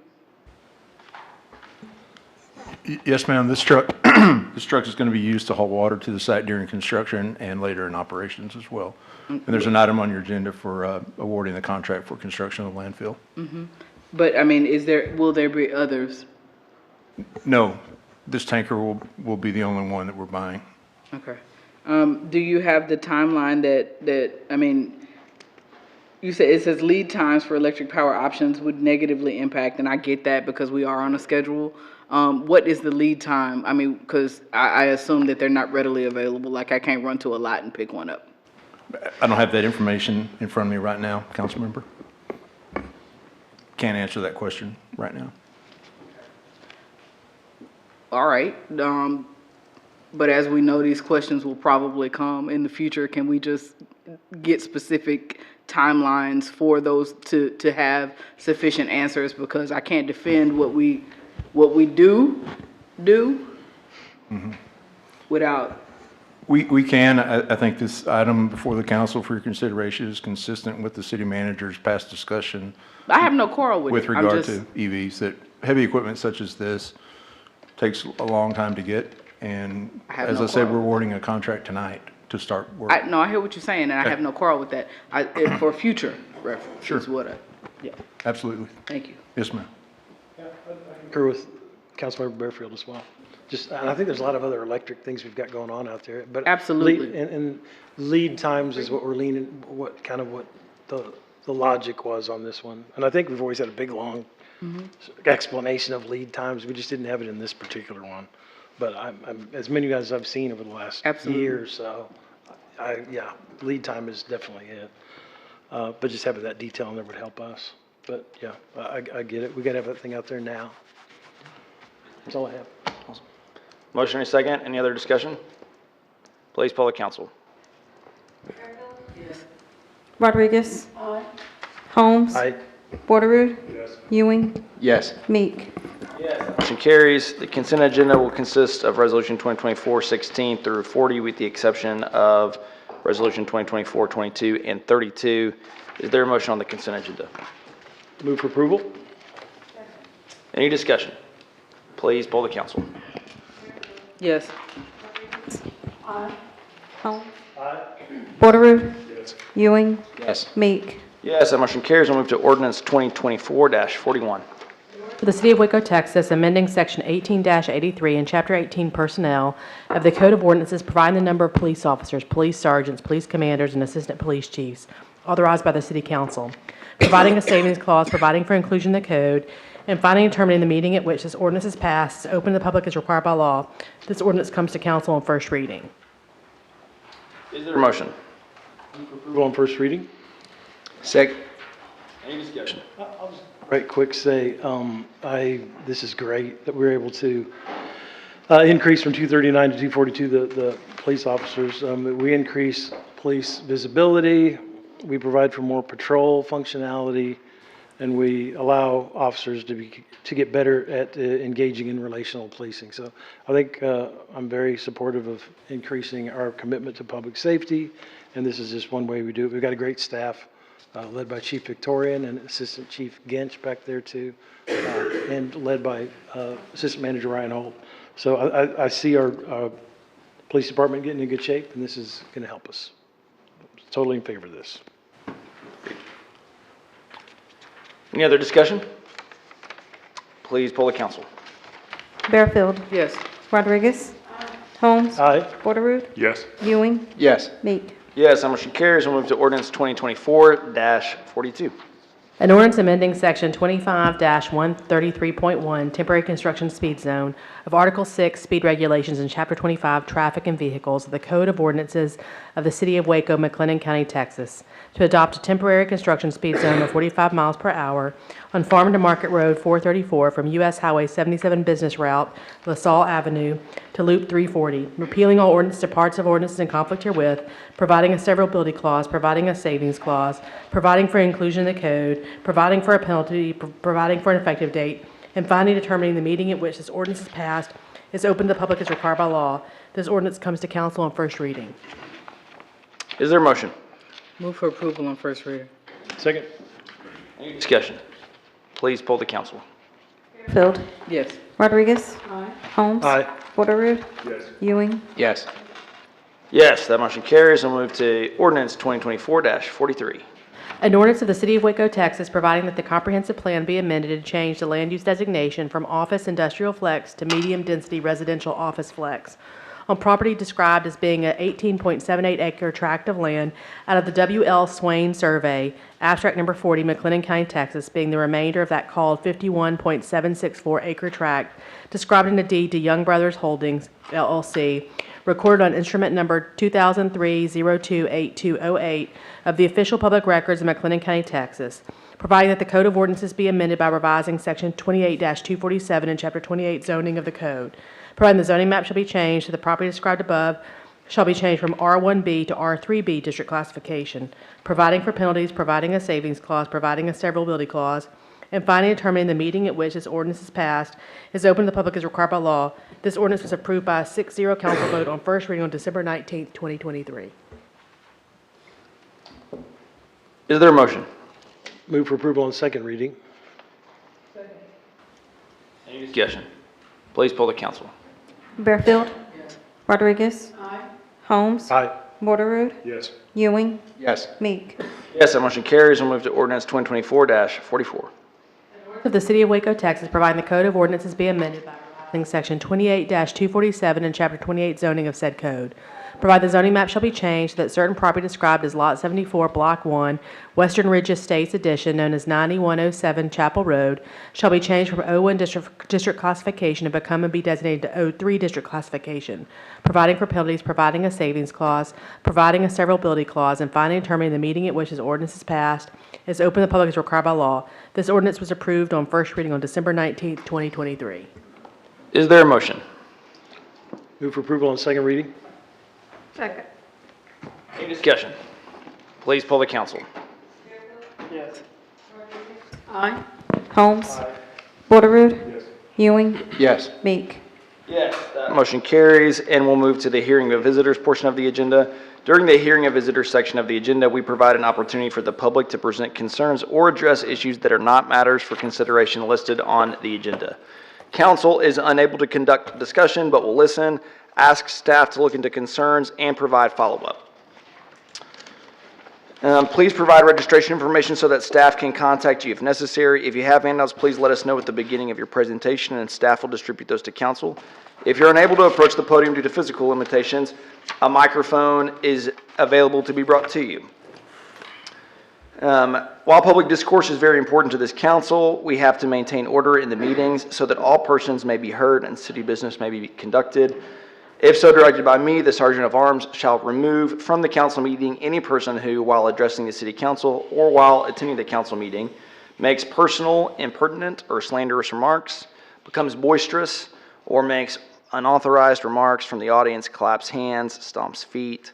S15: Yes, ma'am. This truck, this truck is going to be used to haul water to the site during construction and later in operations as well. And there's an item on your agenda for awarding the contract for construction of the landfill.
S2: But I mean, will there be others?
S15: No, this tanker will be the only one that we're buying.
S2: Okay. Do you have the timeline that I mean, you said it says lead times for electric power options would negatively impact, and I get that because we are on a schedule. What is the lead time? I mean, because I assume that they're not readily available. Like I can't run to a lot and pick one up.
S15: I don't have that information in front of me right now, council member. Can't answer that question right now.
S2: All right. But as we know, these questions will probably come in the future. Can we just get specific timelines for those to have sufficient answers? Because I can't defend what we do without.
S15: We can. I think this item before the council for your consideration is consistent with the city manager's past discussion
S2: I have no quarrel with it.
S15: with regard to EVs, that heavy equipment such as this takes a long time to get. And
S2: have
S15: as
S2: no
S15: I said,
S2: quarrel.
S15: we're awarding a contract tonight to start work.
S2: I hear what you're saying, and I have no quarrel with that. For future reference
S15: Sure.
S2: is what yeah.
S15: Absolutely.
S2: Thank you.
S15: Yes, ma'am.
S16: Concur with Councilmember Bearfield as well. And I think there's a lot of other electric things we've got going on out there, but.
S2: Absolutely.
S16: And lead times is what we're leaning, what the logic was on this one. And I think we've always had a big, long explanation of lead times. We just didn't have it in this particular one. But I'm as many as I've seen over the last year or so, yeah, lead time is definitely it. But just having that detail in there would help us. But yeah, I get it. We got to have that thing out there now. That's all I have.
S1: Awesome. Motion and a second. Any other discussion? Please poll the council.
S7: Rodriguez? Holmes?
S16: Aye.
S7: Borderood? Ewing?
S12: Yes.
S7: Meek?
S1: Motion carries. The consent agenda will consist of Resolution 2024-16 through 40, with the exception of Resolution 2024-22 and 32. Is there a motion on the consent agenda?
S16: Move for approval?
S1: Any discussion? Please poll the council.
S2: Yes.
S7: Holmes? Borderood? Ewing?
S12: Yes.
S7: Meek?
S1: Yes, that motion carries. We'll move to ordinance 2024-41.
S13: For the City of Waco, Texas, amending Section 18-83 and Chapter 18 Personnel of the Code of Ordinances, providing the number of police officers, police sergeants, police commanders, and assistant police chiefs authorized by the City Council, providing a savings clause, providing for inclusion in the code, and finally determining the meeting at which this ordinance is passed is open to the public as required by law. This ordinance comes to council on first reading.
S1: Is there a motion?
S16: Approval on first reading.
S12: Second.
S1: Any discussion?
S16: Right, quick say, this is great that we're able to increase from 239 to 242 the police officers. We increase police visibility, we provide for more patrol functionality, and we allow officers to get better at engaging in relational policing. So I think I'm very supportive of increasing our commitment to public safety, and this is just one way we do it. We've got a great staff led by Chief Victorian and Assistant Chief Gench back there too, and led by Assistant Manager Ryan Holt. So I see our police department getting in good shape, and this is going to help us. Totally in favor of this.
S1: Any other discussion? Please poll the council.
S7: Bearfield.
S2: Yes.
S7: Rodriguez. Holmes.
S16: Aye.
S7: Porterud.
S6: Yes.
S7: Ewing.
S12: Yes.
S7: Meek.
S1: Yes, that motion carries. We'll move to ordinance 2024-42.
S13: An ordinance amending section 25-133.1 temporary construction speed zone of Article 6 speed regulations in Chapter 25 traffic and vehicles of the Code of Ordinances of the City of Waco, McLennan County, Texas, to adopt a temporary construction speed zone of 45 miles per hour on Farm to Market Road 434 from U.S. Highway 77 business route LaSalle Avenue to Loop 340, repealing all ordinances or parts of ordinances in conflict herewith, providing a severability clause, providing a savings clause, providing for inclusion in the code, providing for a penalty, providing for an effective date, and finally determining the meeting at which this ordinance is passed is open to the public as required by law. This ordinance comes to council on first reading.
S1: Is there a motion?
S2: Move for approval on first reading.
S16: Second.
S1: Any discussion? Please poll the council.
S7: Bearfield.
S2: Yes.
S7: Rodriguez. Holmes.
S16: Aye.
S7: Porterud.
S6: Yes.
S7: Ewing.
S12: Yes.
S1: Yes, that motion carries. We'll move to ordinance 2024-43.
S13: An ordinance of the City of Waco, Texas, providing that the comprehensive plan be amended to change the land use designation from office industrial flex to medium-density residential office flex on property described as being an 18.78 acre tract of land out of the W.L. Swain Survey, abstract number 40, McLennan County, Texas, being the remainder of that called 51.764 acre tract described in a deed to Young Brothers Holdings, LLC, recorded on instrument number 2003-028208 of the official public records of McLennan County, Texas, providing that the Code of Ordinances be amended by revising Section 28-247 in Chapter 28 zoning of the code, providing the zoning map shall be changed to the property described above shall be changed from R1B to R3B district classification, providing for penalties, providing a savings clause, providing a severability clause, and finally determining the meeting at which this ordinance is passed is open to the public as required by law. This ordinance was approved by a 6-0 council vote on first reading on December 19th, 2023.
S1: Is there a motion?
S16: Move for approval on second reading.
S1: Any discussion? Please poll the council.
S7: Bearfield. Rodriguez. Holmes.
S16: Aye.
S7: Porterud.
S6: Yes.
S7: Ewing.
S12: Yes.
S7: Meek.
S1: Yes, that motion carries. We'll move to ordinance 2024-44.
S13: Of the City of Waco, Texas, providing the Code of Ordinances be amended by revising Section 28-247 and Chapter 28 zoning of said code. Provide the zoning map shall be changed so that certain property described as Lot 74, Block 1, Western Ridge Estates Edition, known as 9107 Chapel Road, shall be changed from O1 district classification to become and be designated to O3 district classification, providing for penalties, providing a savings clause, providing a severability clause, and finally determining the meeting at which this ordinance is passed is open to the public as required by law. This ordinance was approved on first reading on December 19th, 2023.
S1: Is there a motion?
S16: Move for approval on second reading.
S4: Second.
S1: Any discussion? Please poll the council.
S16: Yes.
S4: Aye.
S7: Holmes. Porterud.
S6: Yes.
S7: Ewing.
S12: Yes.
S7: Meek.
S1: Yes. That motion carries, and we'll move to the hearing of visitors portion of the agenda. During the hearing of visitors section of the agenda, we provide an opportunity for the public to present concerns or address issues that are not matters for consideration listed on the agenda. Council is unable to conduct discussion, but will listen, ask staff to look into concerns, and provide follow-up. Please provide registration information so that staff can contact you if necessary. If you have handouts, please let us know at the beginning of your presentation, and staff will distribute those to council. If you're unable to approach the podium due to physical limitations, a microphone is available to be brought to you. While public discourse is very important to this council, we have to maintain order in the meetings so that all persons may be heard and city business may be conducted. If so directed by me, the Sergeant of Arms shall remove from the council meeting any person who, while addressing the city council or while attending the council meeting, makes personal, impertinent, or slanderous remarks, becomes boisterous, or makes unauthorized remarks from the audience, claps hands, stomps feet,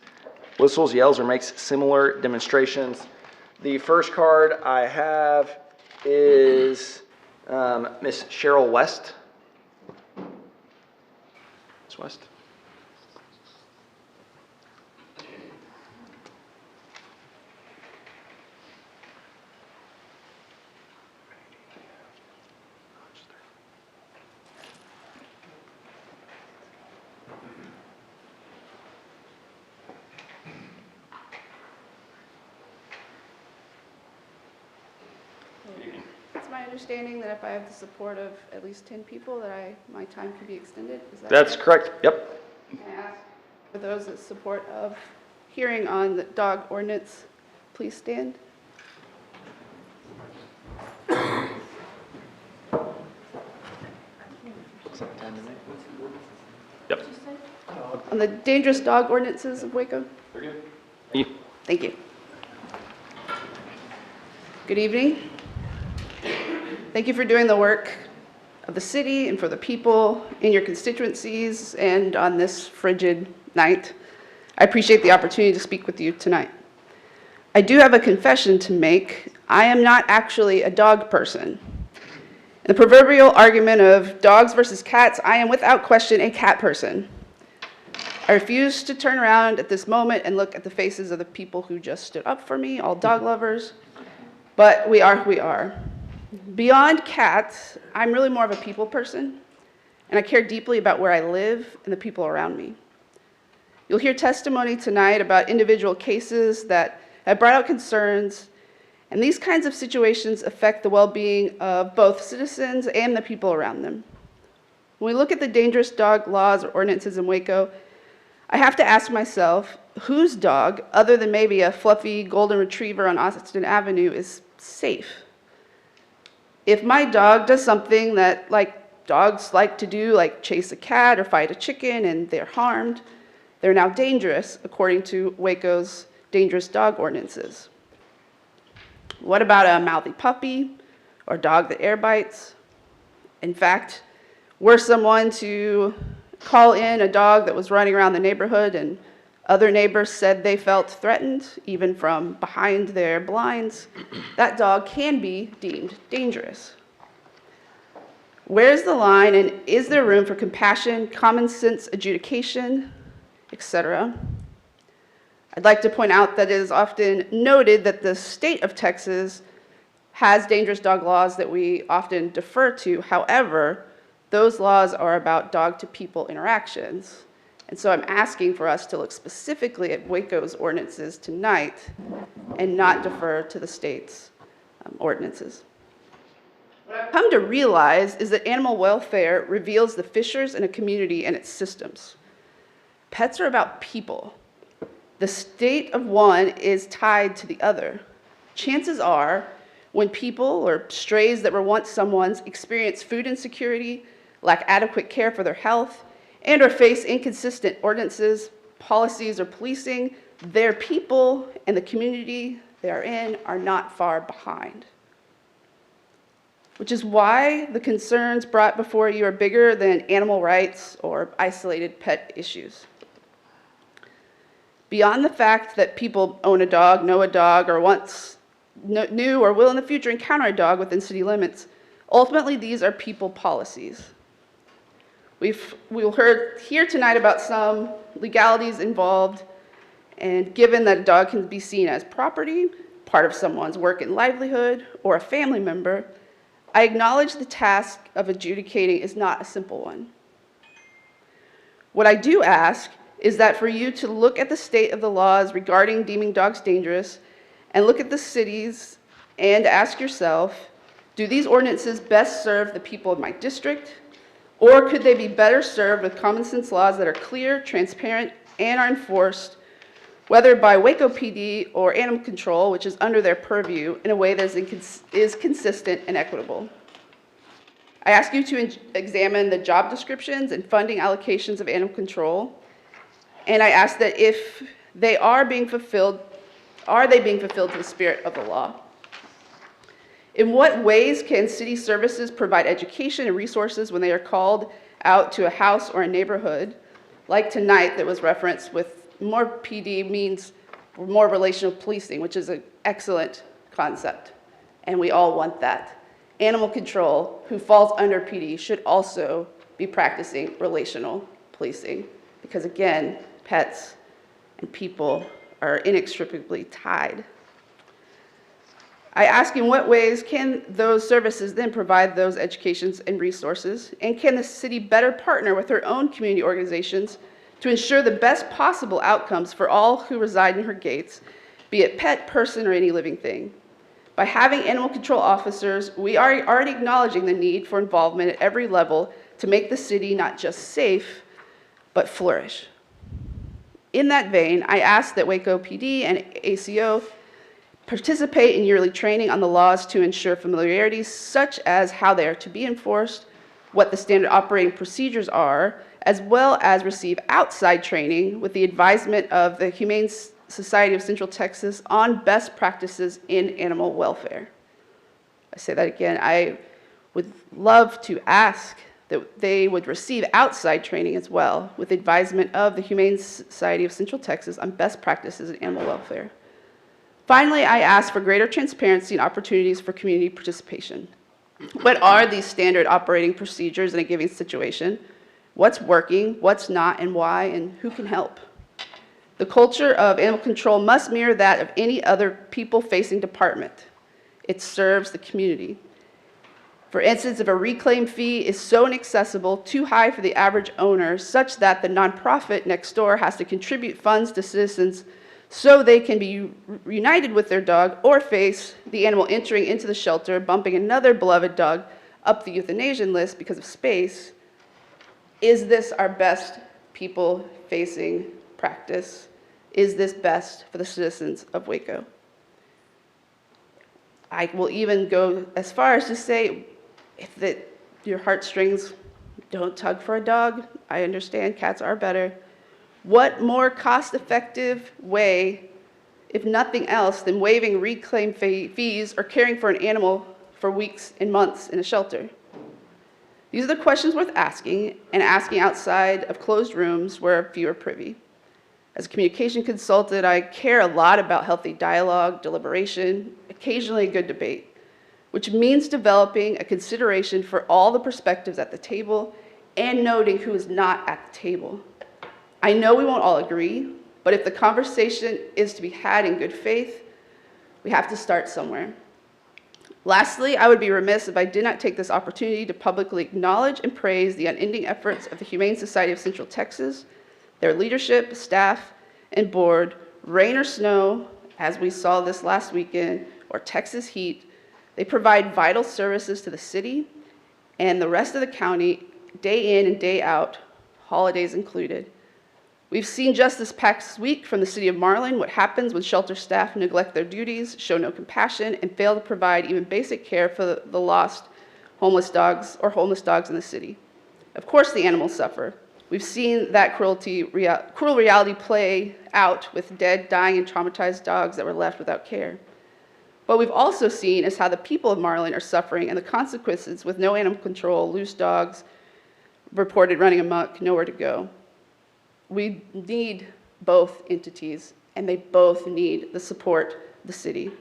S1: whistles, yells, or makes similar demonstrations. The first card I have is Miss Cheryl West. Ms. West.
S17: It's my understanding that if I have the support of at least 10 people, that my time can be extended. Is that
S1: That's correct. Yep.
S17: Can I ask for those that support of hearing on the dog ordinance, please stand.
S1: Yep.
S17: On the dangerous dog ordinances of Waco?
S1: Thank you.
S17: Thank you. Good evening. Thank you for doing the work of the city and for the people in your constituencies and on this frigid night. I appreciate the opportunity to speak with you tonight. I do have a confession to make. I am not actually a dog person. In the proverbial argument of dogs versus cats, I am without question a cat person. I refuse to turn around at this moment and look at the faces of the people who just stood up for me, all dog lovers, but we are who we are. Beyond cats, I'm really more of a people person, and I care deeply about where I live and the people around me. You'll hear testimony tonight about individual cases that have brought out concerns, and these kinds of situations affect the well-being of both citizens and the people around them. When we look at the dangerous dog laws or ordinances in Waco, I have to ask myself, whose dog, other than maybe a fluffy golden retriever on Austin Avenue, is safe? If my dog does something that dogs like to do, like chase a cat or fight a chicken, and they're harmed, they're now dangerous according to Waco's dangerous dog ordinances. What about a mouthy puppy or dog that air bites? In fact, were someone to call in a dog that was running around the neighborhood and other neighbors said they felt threatened, even from behind their blinds, that dog can be deemed dangerous. Where's the line, and is there room for compassion, common sense adjudication, etc.? I'd like to point out that it is often noted that the state of Texas has dangerous dog laws that we often defer to. However, those laws are about dog-to-people interactions. And so I'm asking for us to look specifically at Waco's ordinances tonight and not defer to the state's ordinances. What I've come to realize is that animal welfare reveals the fissures in a community and its systems. Pets are about people. The state of one is tied to the other. Chances are, when people or strays that were once someone's experience food insecurity, lack adequate care for their health, and or face inconsistent ordinances, policies, or policing, their people and the community they are in are not far behind. Which is why the concerns brought before you are bigger than animal rights or isolated pet issues. Beyond the fact that people own a dog, know a dog, or once knew or will in the future encounter a dog within city limits, ultimately these are people policies. We'll hear tonight about some legalities involved, and given that a dog can be seen as property, part of someone's work and livelihood, or a family member, I acknowledge the task of adjudicating is not a simple one. What I do ask is that for you to look at the state of the laws regarding deeming dogs dangerous, and look at the cities and ask yourself, do these ordinances best serve the people of my district? Or could they be better served with common sense laws that are clear, transparent, and are enforced whether by Waco PD or Animal Control, which is under their purview, in a way that is consistent and equitable. I ask you to examine the job descriptions and funding allocations of Animal Control, and I ask that if they are being fulfilled, are they being fulfilled to the spirit of the law? In what ways can city services provide education and resources when they are called out to a house or a neighborhood, like tonight that was referenced with more PD means more relational policing, which is an excellent concept, and we all want that. Animal Control, who falls under PD, should also be practicing relational policing, because again, pets and people are inextricably tied. I ask, in what ways can those services then provide those educations and resources, and can the city better partner with her own community organizations to ensure the best possible outcomes for all who reside in her gates, be it pet, person, or any living thing? By having animal control officers, we are already acknowledging the need for involvement at every level to make the city not just safe, but flourish. In that vein, I ask that Waco PD and ACO participate in yearly training on the laws to ensure familiarities such as how they are to be enforced, what the standard operating procedures are, as well as receive outside training with the advisement of the Humane Society of Central Texas on best practices in animal welfare. I say that again, I would love to ask that they would receive outside training as well with advisement of the Humane Society of Central Texas on best practices in animal welfare. Finally, I ask for greater transparency and opportunities for community participation. What are these standard operating procedures in a given situation? What's working, what's not, and why, and who can help? The culture of animal control must mirror that of any other people-facing department. It serves the community. For instance, if a reclaim fee is so inaccessible, too high for the average owner, such that the nonprofit next door has to contribute funds to citizens so they can be reunited with their dog or face the animal entering into the shelter, bumping another beloved dog up the euthanasia list because of space, is this our best people-facing practice? Is this best for the citizens of Waco? I will even go as far as to say, if your heartstrings don't tug for a dog, I understand cats are better. What more cost-effective way, if nothing else, than waiving reclaim fees or caring for an animal for weeks and months in a shelter? These are the questions worth asking, and asking outside of closed rooms where few are privy. As a communication consultant, I care a lot about healthy dialogue, deliberation, occasionally a good debate, which means developing a consideration for all the perspectives at the table and noting who is not at the table. I know we won't all agree, but if the conversation is to be had in good faith, we have to start somewhere. Lastly, I would be remiss if I did not take this opportunity to publicly acknowledge and praise the unending efforts of the Humane Society of Central Texas, their leadership, staff, and board. Rain or snow, as we saw this last weekend, or Texas heat, they provide vital services to the city and the rest of the county day in and day out, holidays included. We've seen just this past week from the city of Marlin what happens when shelter staff neglect their duties, show no compassion, and fail to provide even basic care for the lost homeless dogs or homeless dogs in the city. Of course, the animals suffer. We've seen that cruel reality play out with dead, dying, and traumatized dogs that were left without care. What we've also seen is how the people of Marlin are suffering and the consequences with no animal control, loose dogs reported running amok, nowhere to go. We need both entities, and they both need the support of the city.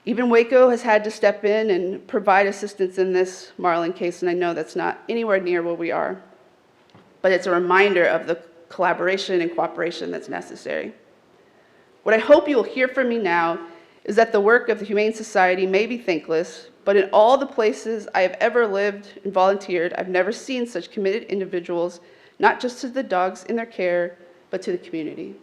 S17: Even Waco has had to step in and provide assistance in this Marlin case, and I know that's not anywhere near where we are, but it's a reminder of the collaboration and cooperation that's necessary. What I hope you will hear from me now is that the work of the Humane Society may be thankless, but in all the places I have ever lived and volunteered, I've never seen such committed individuals, not just to the dogs in their care, but to the community.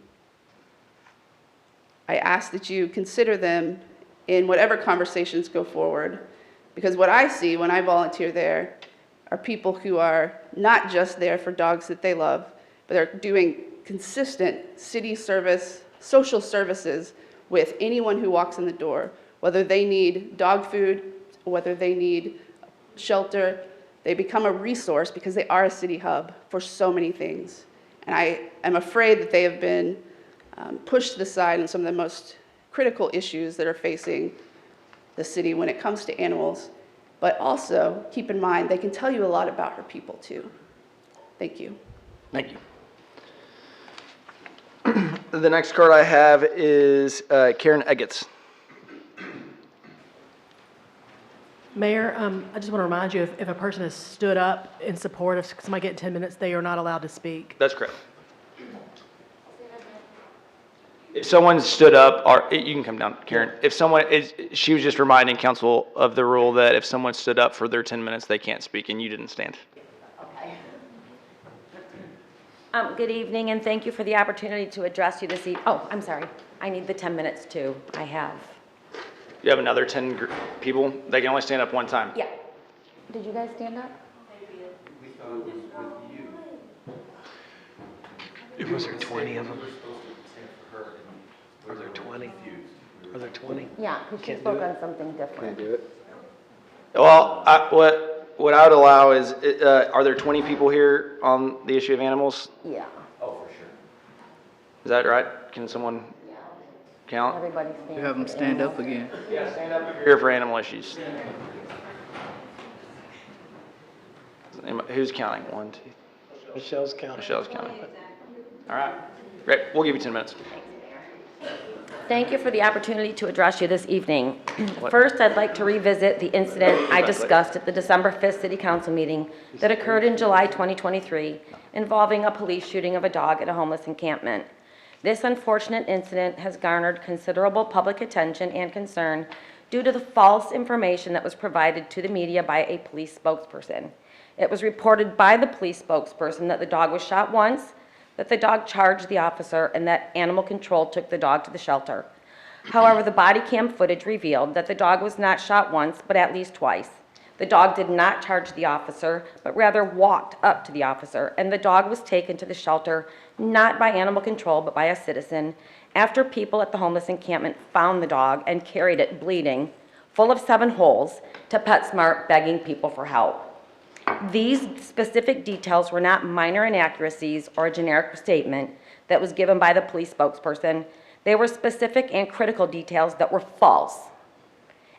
S17: I ask that you consider them in whatever conversations go forward, because what I see when I volunteer there are people who are not just there for dogs that they love, but they're doing consistent city service, social services with anyone who walks in the door, whether they need dog food, whether they need shelter. They become a resource because they are a city hub for so many things. And I am afraid that they have been pushed to the side on some of the most critical issues that are facing the city when it comes to animals. But also, keep in mind, they can tell you a lot about her people too. Thank you.
S1: Thank you. The next card I have is Karen Eggets.
S13: Mayor, I just want to remind you, if a person has stood up in support of somebody getting 10 minutes, they are not allowed to speak.
S1: That's correct. If someone stood up, or you can come down, Karen. If someone is, she was just reminding council of the rule that if someone stood up for their 10 minutes, they can't speak, and you didn't stand.
S18: Good evening, and thank you for the opportunity to address you this evening. Oh, I'm sorry. I need the 10 minutes too. I have.
S1: You have another 10 people? They can only stand up one time.
S18: Yeah. Did you guys stand up?
S16: Was there 20 of them? Are there 20? Are there 20?
S18: Yeah, because she spoke on something different.
S1: Well, what I would allow is, are there 20 people here on the issue of animals?
S18: Yeah.
S1: Is that right? Can someone count?
S18: Everybody stand.
S2: You have them stand up again.
S1: Yeah, stand up if you're here for animal issues. Who's counting? 1, 2.
S16: Michelle's counting.
S1: Michelle's counting. All right. Great. We'll give you 10 minutes.
S18: Thank you for the opportunity to address you this evening. First, I'd like to revisit the incident I discussed at the December 5th City Council meeting that occurred in July 2023 involving a police shooting of a dog at a homeless encampment. This unfortunate incident has garnered considerable public attention and concern due to the false information that was provided to the media by a police spokesperson. It was reported by the police spokesperson that the dog was shot once, that the dog charged the officer, and that animal control took the dog to the shelter. However, the body cam footage revealed that the dog was not shot once, but at least twice. The dog did not charge the officer, but rather walked up to the officer, and the dog was taken to the shelter not by animal control, but by a citizen, after people at the homeless encampment found the dog and carried it bleeding, full of 7 holes, to PetSmart begging people for help. These specific details were not minor inaccuracies or a generic statement that was given by the police spokesperson. They were specific and critical details that were false,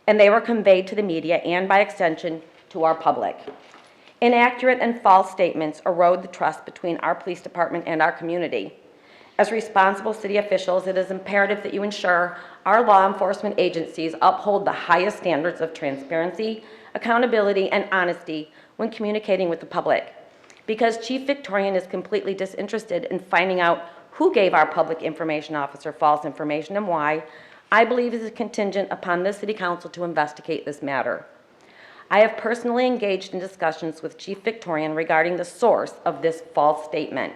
S18: and they were conveyed to the media and, by extension, to our public. Inaccurate and false statements erode the trust between our police department and our community. As responsible city officials, it is imperative that you ensure our law enforcement agencies uphold the highest standards of transparency, accountability, and honesty when communicating with the public. Because Chief Victorian is completely disinterested in finding out who gave our public information officer false information and why, I believe it is contingent upon this City Council to investigate this matter. I have personally engaged in discussions with Chief Victorian regarding the source of this false statement.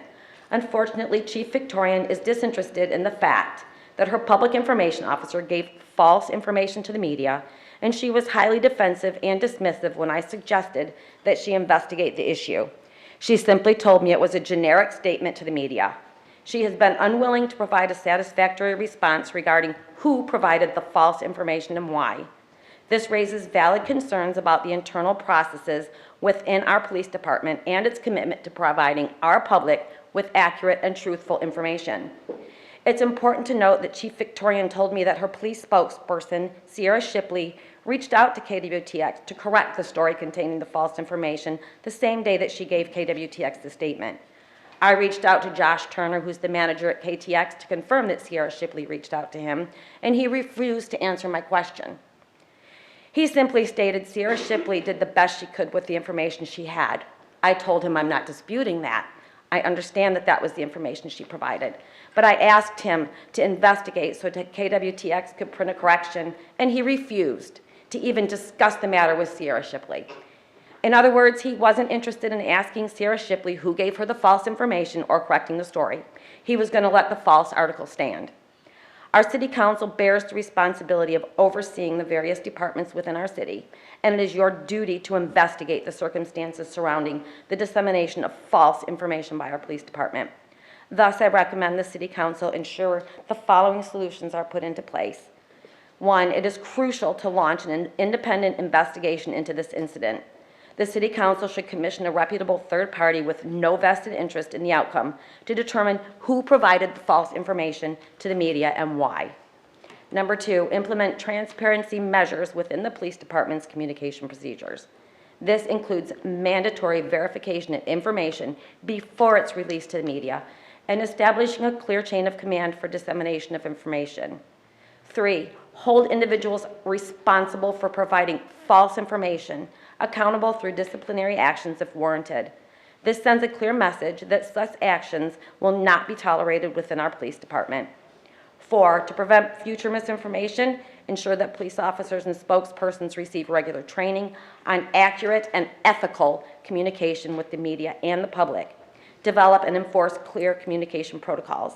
S18: Unfortunately, Chief Victorian is disinterested in the fact that her public information officer gave false information to the media, and she was highly defensive and dismissive when I suggested that she investigate the issue. She simply told me it was a generic statement to the media. She has been unwilling to provide a satisfactory response regarding who provided the false information and why. This raises valid concerns about the internal processes within our police department and its commitment to providing our public with accurate and truthful information. It's important to note that Chief Victorian told me that her police spokesperson, Sierra Shipley, reached out to KWTX to correct the story containing the false information the same day that she gave KWTX the statement. I reached out to Josh Turner, who's the manager at KTX, to confirm that Sierra Shipley reached out to him, and he refused to answer my question. He simply stated Sierra Shipley did the best she could with the information she had. I told him I'm not disputing that. I understand that that was the information she provided. But I asked him to investigate so that KWTX could print a correction, and he refused to even discuss the matter with Sierra Shipley. In other words, he wasn't interested in asking Sierra Shipley who gave her the false information or correcting the story. He was going to let the false article stand. Our City Council bears the responsibility of overseeing the various departments within our city, and it is your duty to investigate the circumstances surrounding the dissemination of false information by our police department. Thus, I recommend the City Council ensure the following solutions are put into place. One, it is crucial to launch an independent investigation into this incident. The City Council should commission a reputable third party with no vested interest in the outcome to determine who provided the false information to the media and why. Number two, implement transparency measures within the police department's communication procedures. This includes mandatory verification of information before it's released to the media and establishing a clear chain of command for dissemination of information. Three, hold individuals responsible for providing false information accountable through disciplinary actions if warranted. This sends a clear message that such actions will not be tolerated within our police department. Four, to prevent future misinformation, ensure that police officers and spokespersons receive regular training on accurate and ethical communication with the media and the public. Develop and enforce clear communication protocols.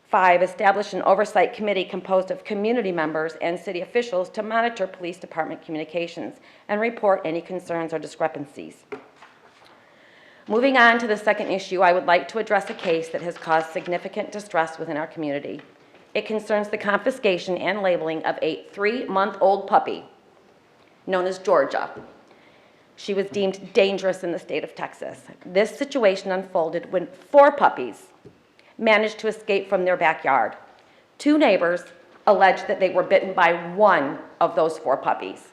S18: Five, establish an oversight committee composed of community members and city officials to monitor police department communications and report any concerns or discrepancies. Moving on to the second issue, I would like to address a case that has caused significant distress within our community. It concerns the confiscation and labeling of a 3-month-old puppy known as Georgia. She was deemed dangerous in the state of Texas. This situation unfolded when 4 puppies managed to escape from their backyard. 2 neighbors alleged that they were bitten by one of those 4 puppies.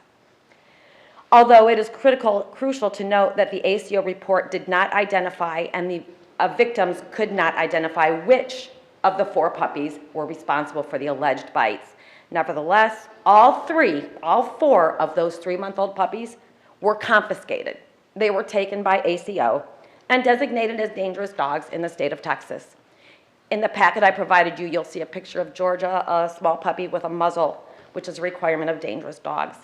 S18: Although it is crucial to note that the ACO report did not identify and the victims could not identify which of the 4 puppies were responsible for the alleged bites. Nevertheless, all 4 of those 3-month-old puppies were confiscated. They were taken by ACO and designated as dangerous dogs in the state of Texas. In the packet I provided you, you'll see a picture of Georgia, a small puppy with a muzzle, which is a requirement of dangerous dogs.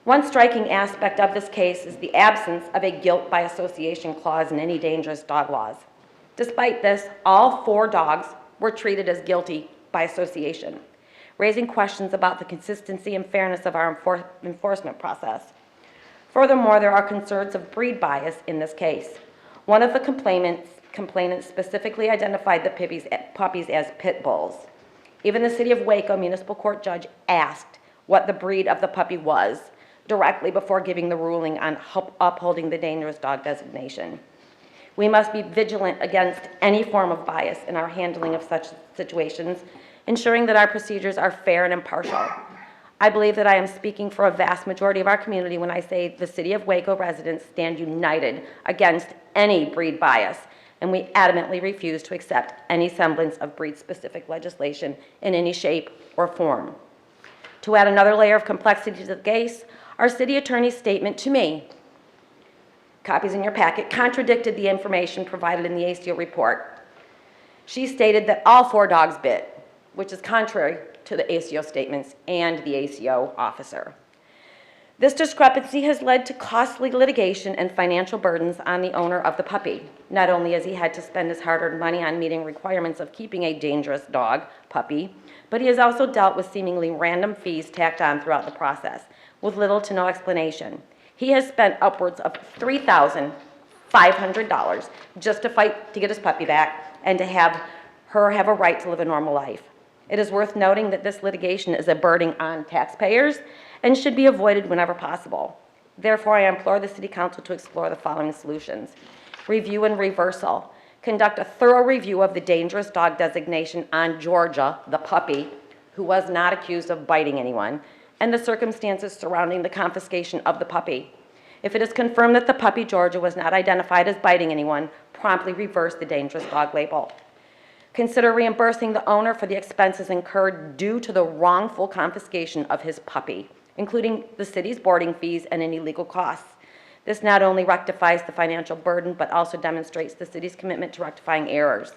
S18: One striking aspect of this case is the absence of a guilt by association clause in any dangerous dog laws. Despite this, all 4 dogs were treated as guilty by association, raising questions about the consistency and fairness of our enforcement process. Furthermore, there are concerns of breed bias in this case. One of the complainants specifically identified the puppies as pit bulls. Even the City of Waco Municipal Court judge asked what the breed of the puppy was directly before giving the ruling on upholding the dangerous dog designation. We must be vigilant against any form of bias in our handling of such situations, ensuring that our procedures are fair and impartial. I believe that I am speaking for a vast majority of our community when I say the City of Waco residents stand united against any breed bias, and we adamantly refuse to accept any semblance of breed-specific legislation in any shape or form. To add another layer of complexity to the case, our city attorney's statement to me, copies in your packet, contradicted the information provided in the ACO report. She stated that all 4 dogs bit, which is contrary to the ACO statements and the ACO officer. This discrepancy has led to costly litigation and financial burdens on the owner of the puppy. Not only has he had to spend his hard-earned money on meeting requirements of keeping a dangerous dog, puppy, but he has also dealt with seemingly random fees tacked on throughout the process, with little to no explanation. He has spent upwards of $3,500 just to fight to get his puppy back and to have her have a right to live a normal life. It is worth noting that this litigation is a burden on taxpayers and should be avoided whenever possible. Therefore, I implore the City Council to explore the following solutions. Review and reversal. Conduct a thorough review of the dangerous dog designation on Georgia, the puppy, who was not accused of biting anyone, and the circumstances surrounding the confiscation of the puppy. If it is confirmed that the puppy Georgia was not identified as biting anyone, promptly reverse the dangerous dog label. Consider reimbursing the owner for the expenses incurred due to the wrongful confiscation of his puppy, including the city's boarding fees and any legal costs. This not only rectifies the financial burden, but also demonstrates the city's commitment to rectifying errors.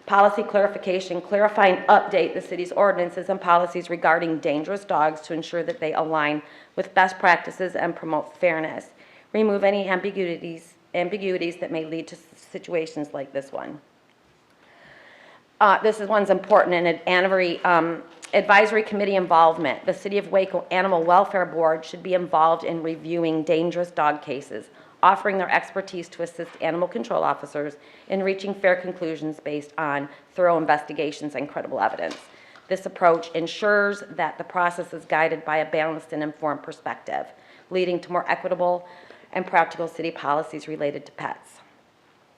S18: Policy clarification, clarify and update the city's ordinances and policies regarding dangerous dogs to ensure that they align with best practices and promote fairness. Remove any ambiguities that may lead to situations like this one. This one's important, and advisory committee involvement. The City of Waco Animal Welfare Board should be involved in reviewing dangerous dog cases. offering their expertise to assist animal control officers in reaching fair conclusions based on thorough investigations and credible evidence. This approach ensures that the process is guided by a balanced and informed perspective, leading to more equitable and practical city policies related to pets.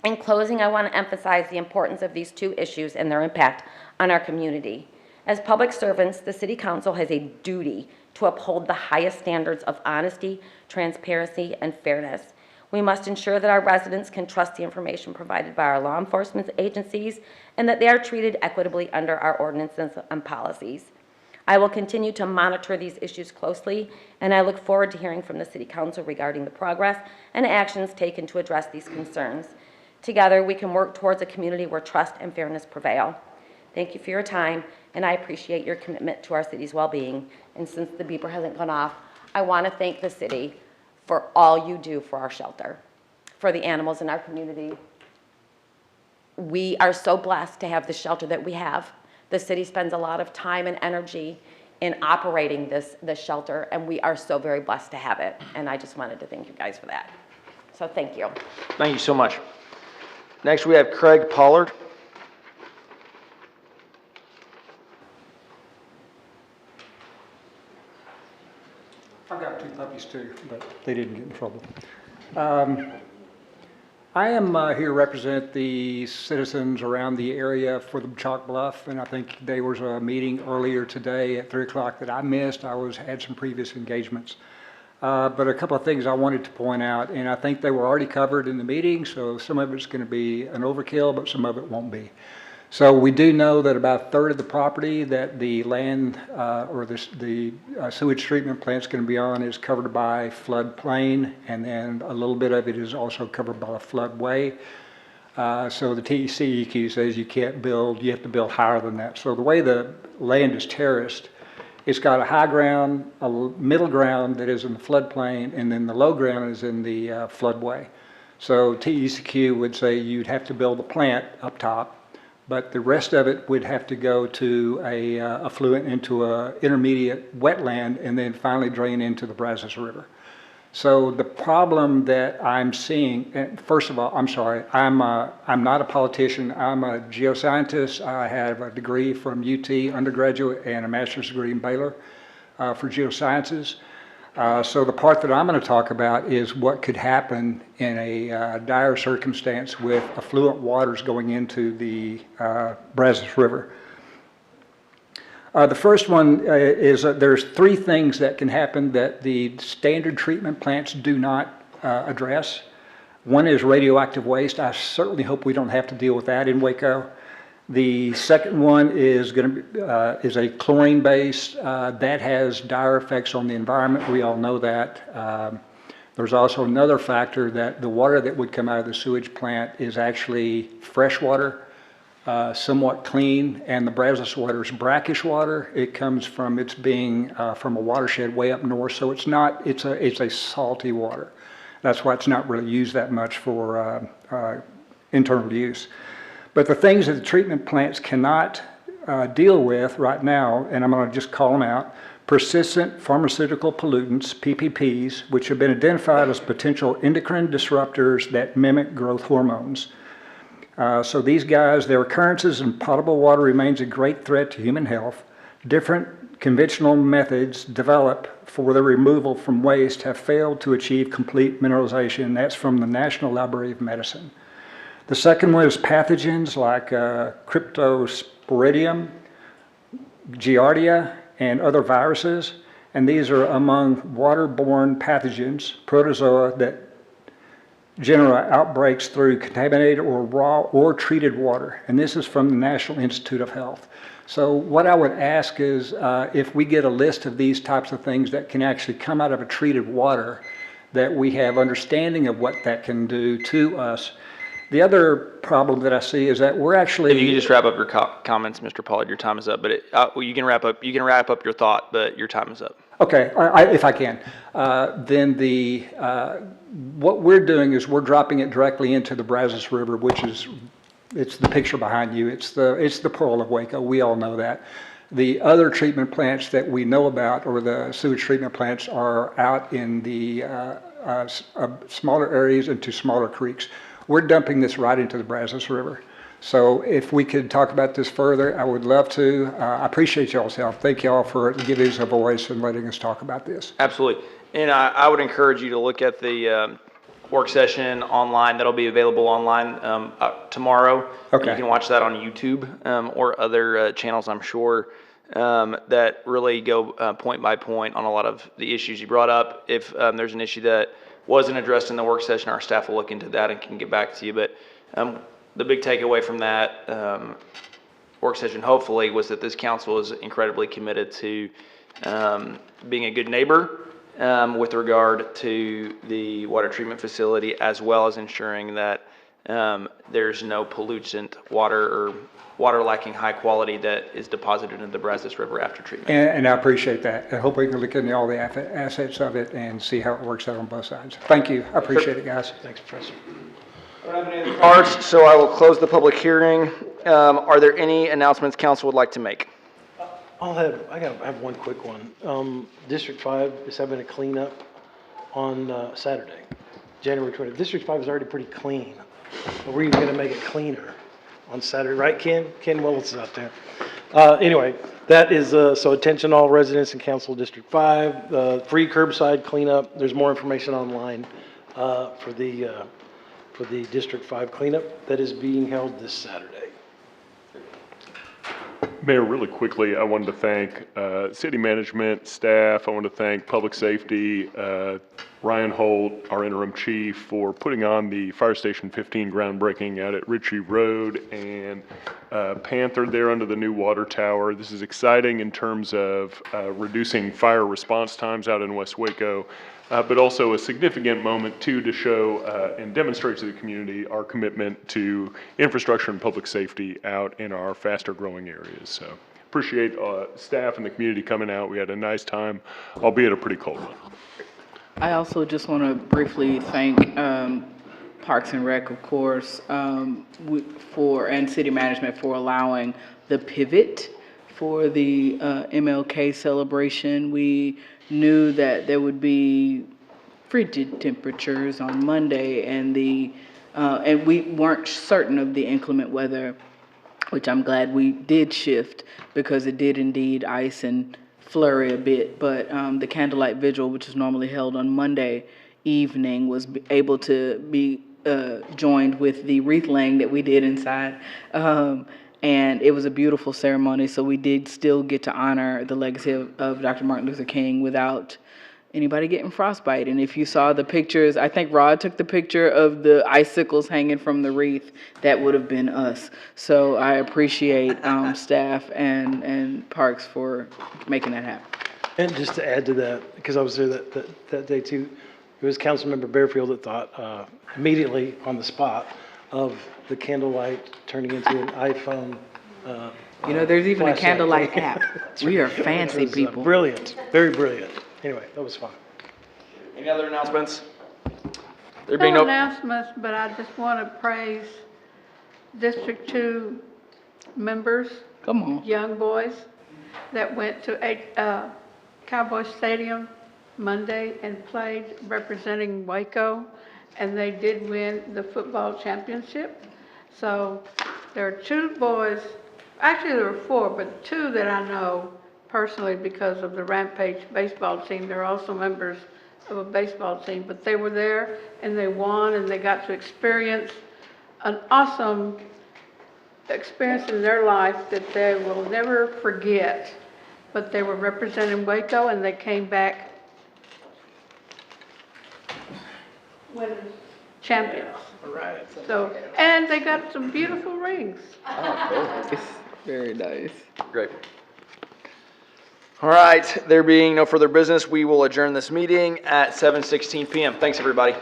S18: In closing, I want to emphasize the importance of these two issues and their impact on our community. As public servants, the City Council has a duty to uphold the highest standards of honesty, transparency, and fairness. We must ensure that our residents can trust the information provided by our law enforcement agencies and that they are treated equitably under our ordinances and policies. I will continue to monitor these issues closely, and I look forward to hearing from the City Council regarding the progress and actions taken to address these concerns. Together, we can work towards a community where trust and fairness prevail. Thank you for your time, and I appreciate your commitment to our city's well-being. And since the beeper hasn't gone off, I want to thank the city for all you do for our shelter, for the animals in our community. We are so blessed to have the shelter that we have. The city spends a lot of time and energy in operating this shelter, and we are so very blessed to have it. And I just wanted to thank you guys for that. So thank you.
S1: Thank you so much. Next, we have Craig Pollard.
S19: I've got 2 puppies too, but they didn't get in trouble. I am here to represent the citizens around the area for the Chalk Bluff, and I think there was a meeting earlier today at 3 o'clock that I missed. I had some previous engagements. But a couple of things I wanted to point out, and I think they were already covered in the meeting, so some of it's going to be an overkill, but some of it won't be. So we do know that about a third of the property that the land or the sewage treatment plant is going to be on is covered by floodplain, and then a little bit of it is also covered by a floodway. So the TCEQ says you can't build, you have to build higher than that. So the way the land is terraced, it's got a high ground, a middle ground that is in the floodplain, and then the low ground is in the floodway. So TCEQ would say you'd have to build a plant up top, but the rest of it would have to go to a affluent into a intermediate wetland and then finally drain into the Brazos River. So the problem that I'm seeing, and first of all, I'm sorry, I'm not a politician. I'm a geoscientist. I have a degree from UT undergraduate and a master's degree in Baylor for geosciences. So the part that I'm going to talk about is what could happen in a dire circumstance with affluent waters going into the Brazos River. The first one is there's 3 things that can happen that the standard treatment plants do not address. One is radioactive waste. I certainly hope we don't have to deal with that in Waco. The second one is is a chlorine base that has dire effects on the environment. We all know that. There's also another factor that the water that would come out of the sewage plant is actually fresh water. Somewhat clean, and the Brazos water is brackish water. It comes from its being from a watershed way up north, so it's a salty water. That's why it's not really used that much for internal use. But the things that the treatment plants cannot deal with right now, and I'm going to just call them out: persistent pharmaceutical pollutants, PPPs, which have been identified as potential endocrine disruptors that mimic growth hormones. So these guys, their occurrences in potable water remains a great threat to human health. Different conventional methods developed for their removal from waste have failed to achieve complete mineralization. That's from the National Library of Medicine. The second one is pathogens like Cryptosporidium, Giardia, and other viruses. And these are among waterborne pathogens, protozoa, that generate outbreaks through contaminated or raw or treated water. And this is from the National Institute of Health. So what I would ask is if we get a list of these types of things that can actually come out of a treated water, that we have understanding of what that can do to us. The other problem that I see is that we're actually...
S1: If you could just wrap up your comments, Mr. Pollard, your time is up. But well, you can wrap up your thought, but your time is up.
S19: Okay, if I can. Then what we're doing is we're dropping it directly into the Brazos River, which is, it's the picture behind you. It's the pearl of Waco. We all know that. The other treatment plants that we know about, or the sewage treatment plants, are out in the smaller areas into smaller creeks. We're dumping this right into the Brazos River. So if we could talk about this further, I would love to. I appreciate y'all's help. Thank y'all for giving us a voice and letting us talk about this.
S1: Absolutely. And I would encourage you to look at the work session online. That'll be available online tomorrow.
S19: Okay.
S1: You can watch that on YouTube or other channels, I'm sure, that really go point by point on a lot of the issues you brought up. If there's an issue that wasn't addressed in the work session, our staff will look into that and can get back to you. But the big takeaway from that work session, hopefully, was that this council is incredibly committed to being a good neighbor with regard to the water treatment facility, as well as ensuring that there's no pollutant water or water lacking high quality that is deposited into the Brazos River after treatment.
S19: And I appreciate that. I hope we can look into all the assets of it and see how it works out on both sides. Thank you. I appreciate it, guys.
S16: Thanks, Professor.
S1: I don't have any other cards, so I will close the public hearing. Are there any announcements council would like to make?
S16: I have one quick one. District 5 is having a cleanup on Saturday, January 20th. District 5 is already pretty clean, but we're even going to make it cleaner on Saturday, right, Ken? Ken Willis is out there. Anyway, that is, so attention all residents in Council District 5, free curbside cleanup. There's more information online for the District 5 cleanup that is being held this Saturday.
S20: Mayor, really quickly, I wanted to thank city management, staff. I want to thank public safety, Ryan Holt, our interim chief, for putting on the Fire Station 15 groundbreaking out at Ritchie Road and Panther there under the new water tower. This is exciting in terms of reducing fire response times out in West Waco, but also a significant moment, too, to show and demonstrate to the community our commitment to infrastructure and public safety out in our faster growing areas. So appreciate staff and the community coming out. We had a nice time, albeit a pretty cold one.
S2: I also just want to briefly thank Parks and Rec, of course, and city management for allowing the pivot for the MLK celebration. We knew that there would be frigid temperatures on Monday, and we weren't certain of the inclement weather, which I'm glad we did shift, because it did indeed ice and flurry a bit. But the candlelight vigil, which is normally held on Monday evening, was able to be joined with the wreath laying that we did inside. And it was a beautiful ceremony, so we did still get to honor the legacy of Dr. Martin Luther King without anybody getting frostbite. And if you saw the pictures, I think Rod took the picture of the icicles hanging from the wreath. That would have been us. So I appreciate staff and Parks for making that happen.
S16: And just to add to that, because I was there that day too, it was Councilmember Bearfield that thought immediately on the spot of the candlelight turning into an iPhone.
S2: There's even a
S16: flashlight.
S2: candlelight app. We are fancy
S16: It was,
S2: people.
S16: Brilliant, very brilliant. Anyway, that was fun.
S1: Any other announcements? There
S4: No
S1: being no
S4: announcements, but I just want to praise District 2 members.
S2: Come on.
S4: Young boys that went to Cowboy Stadium Monday and played representing Waco, and they did win the football championship. So there are 2 boys, actually there were 4, but 2 that I know personally because of the Rampage baseball team. They're also members of a baseball team, but they were there and they won, and they got to experience an awesome experience in their life that they will never forget. But they were representing Waco, and they came back winners, champions.
S2: Right.
S4: So, and they got some beautiful rings.
S2: Oh, cool. Very nice.
S1: Great. All right, there being no further business, we will adjourn this meeting at 7:16 p.m. Thanks, everybody.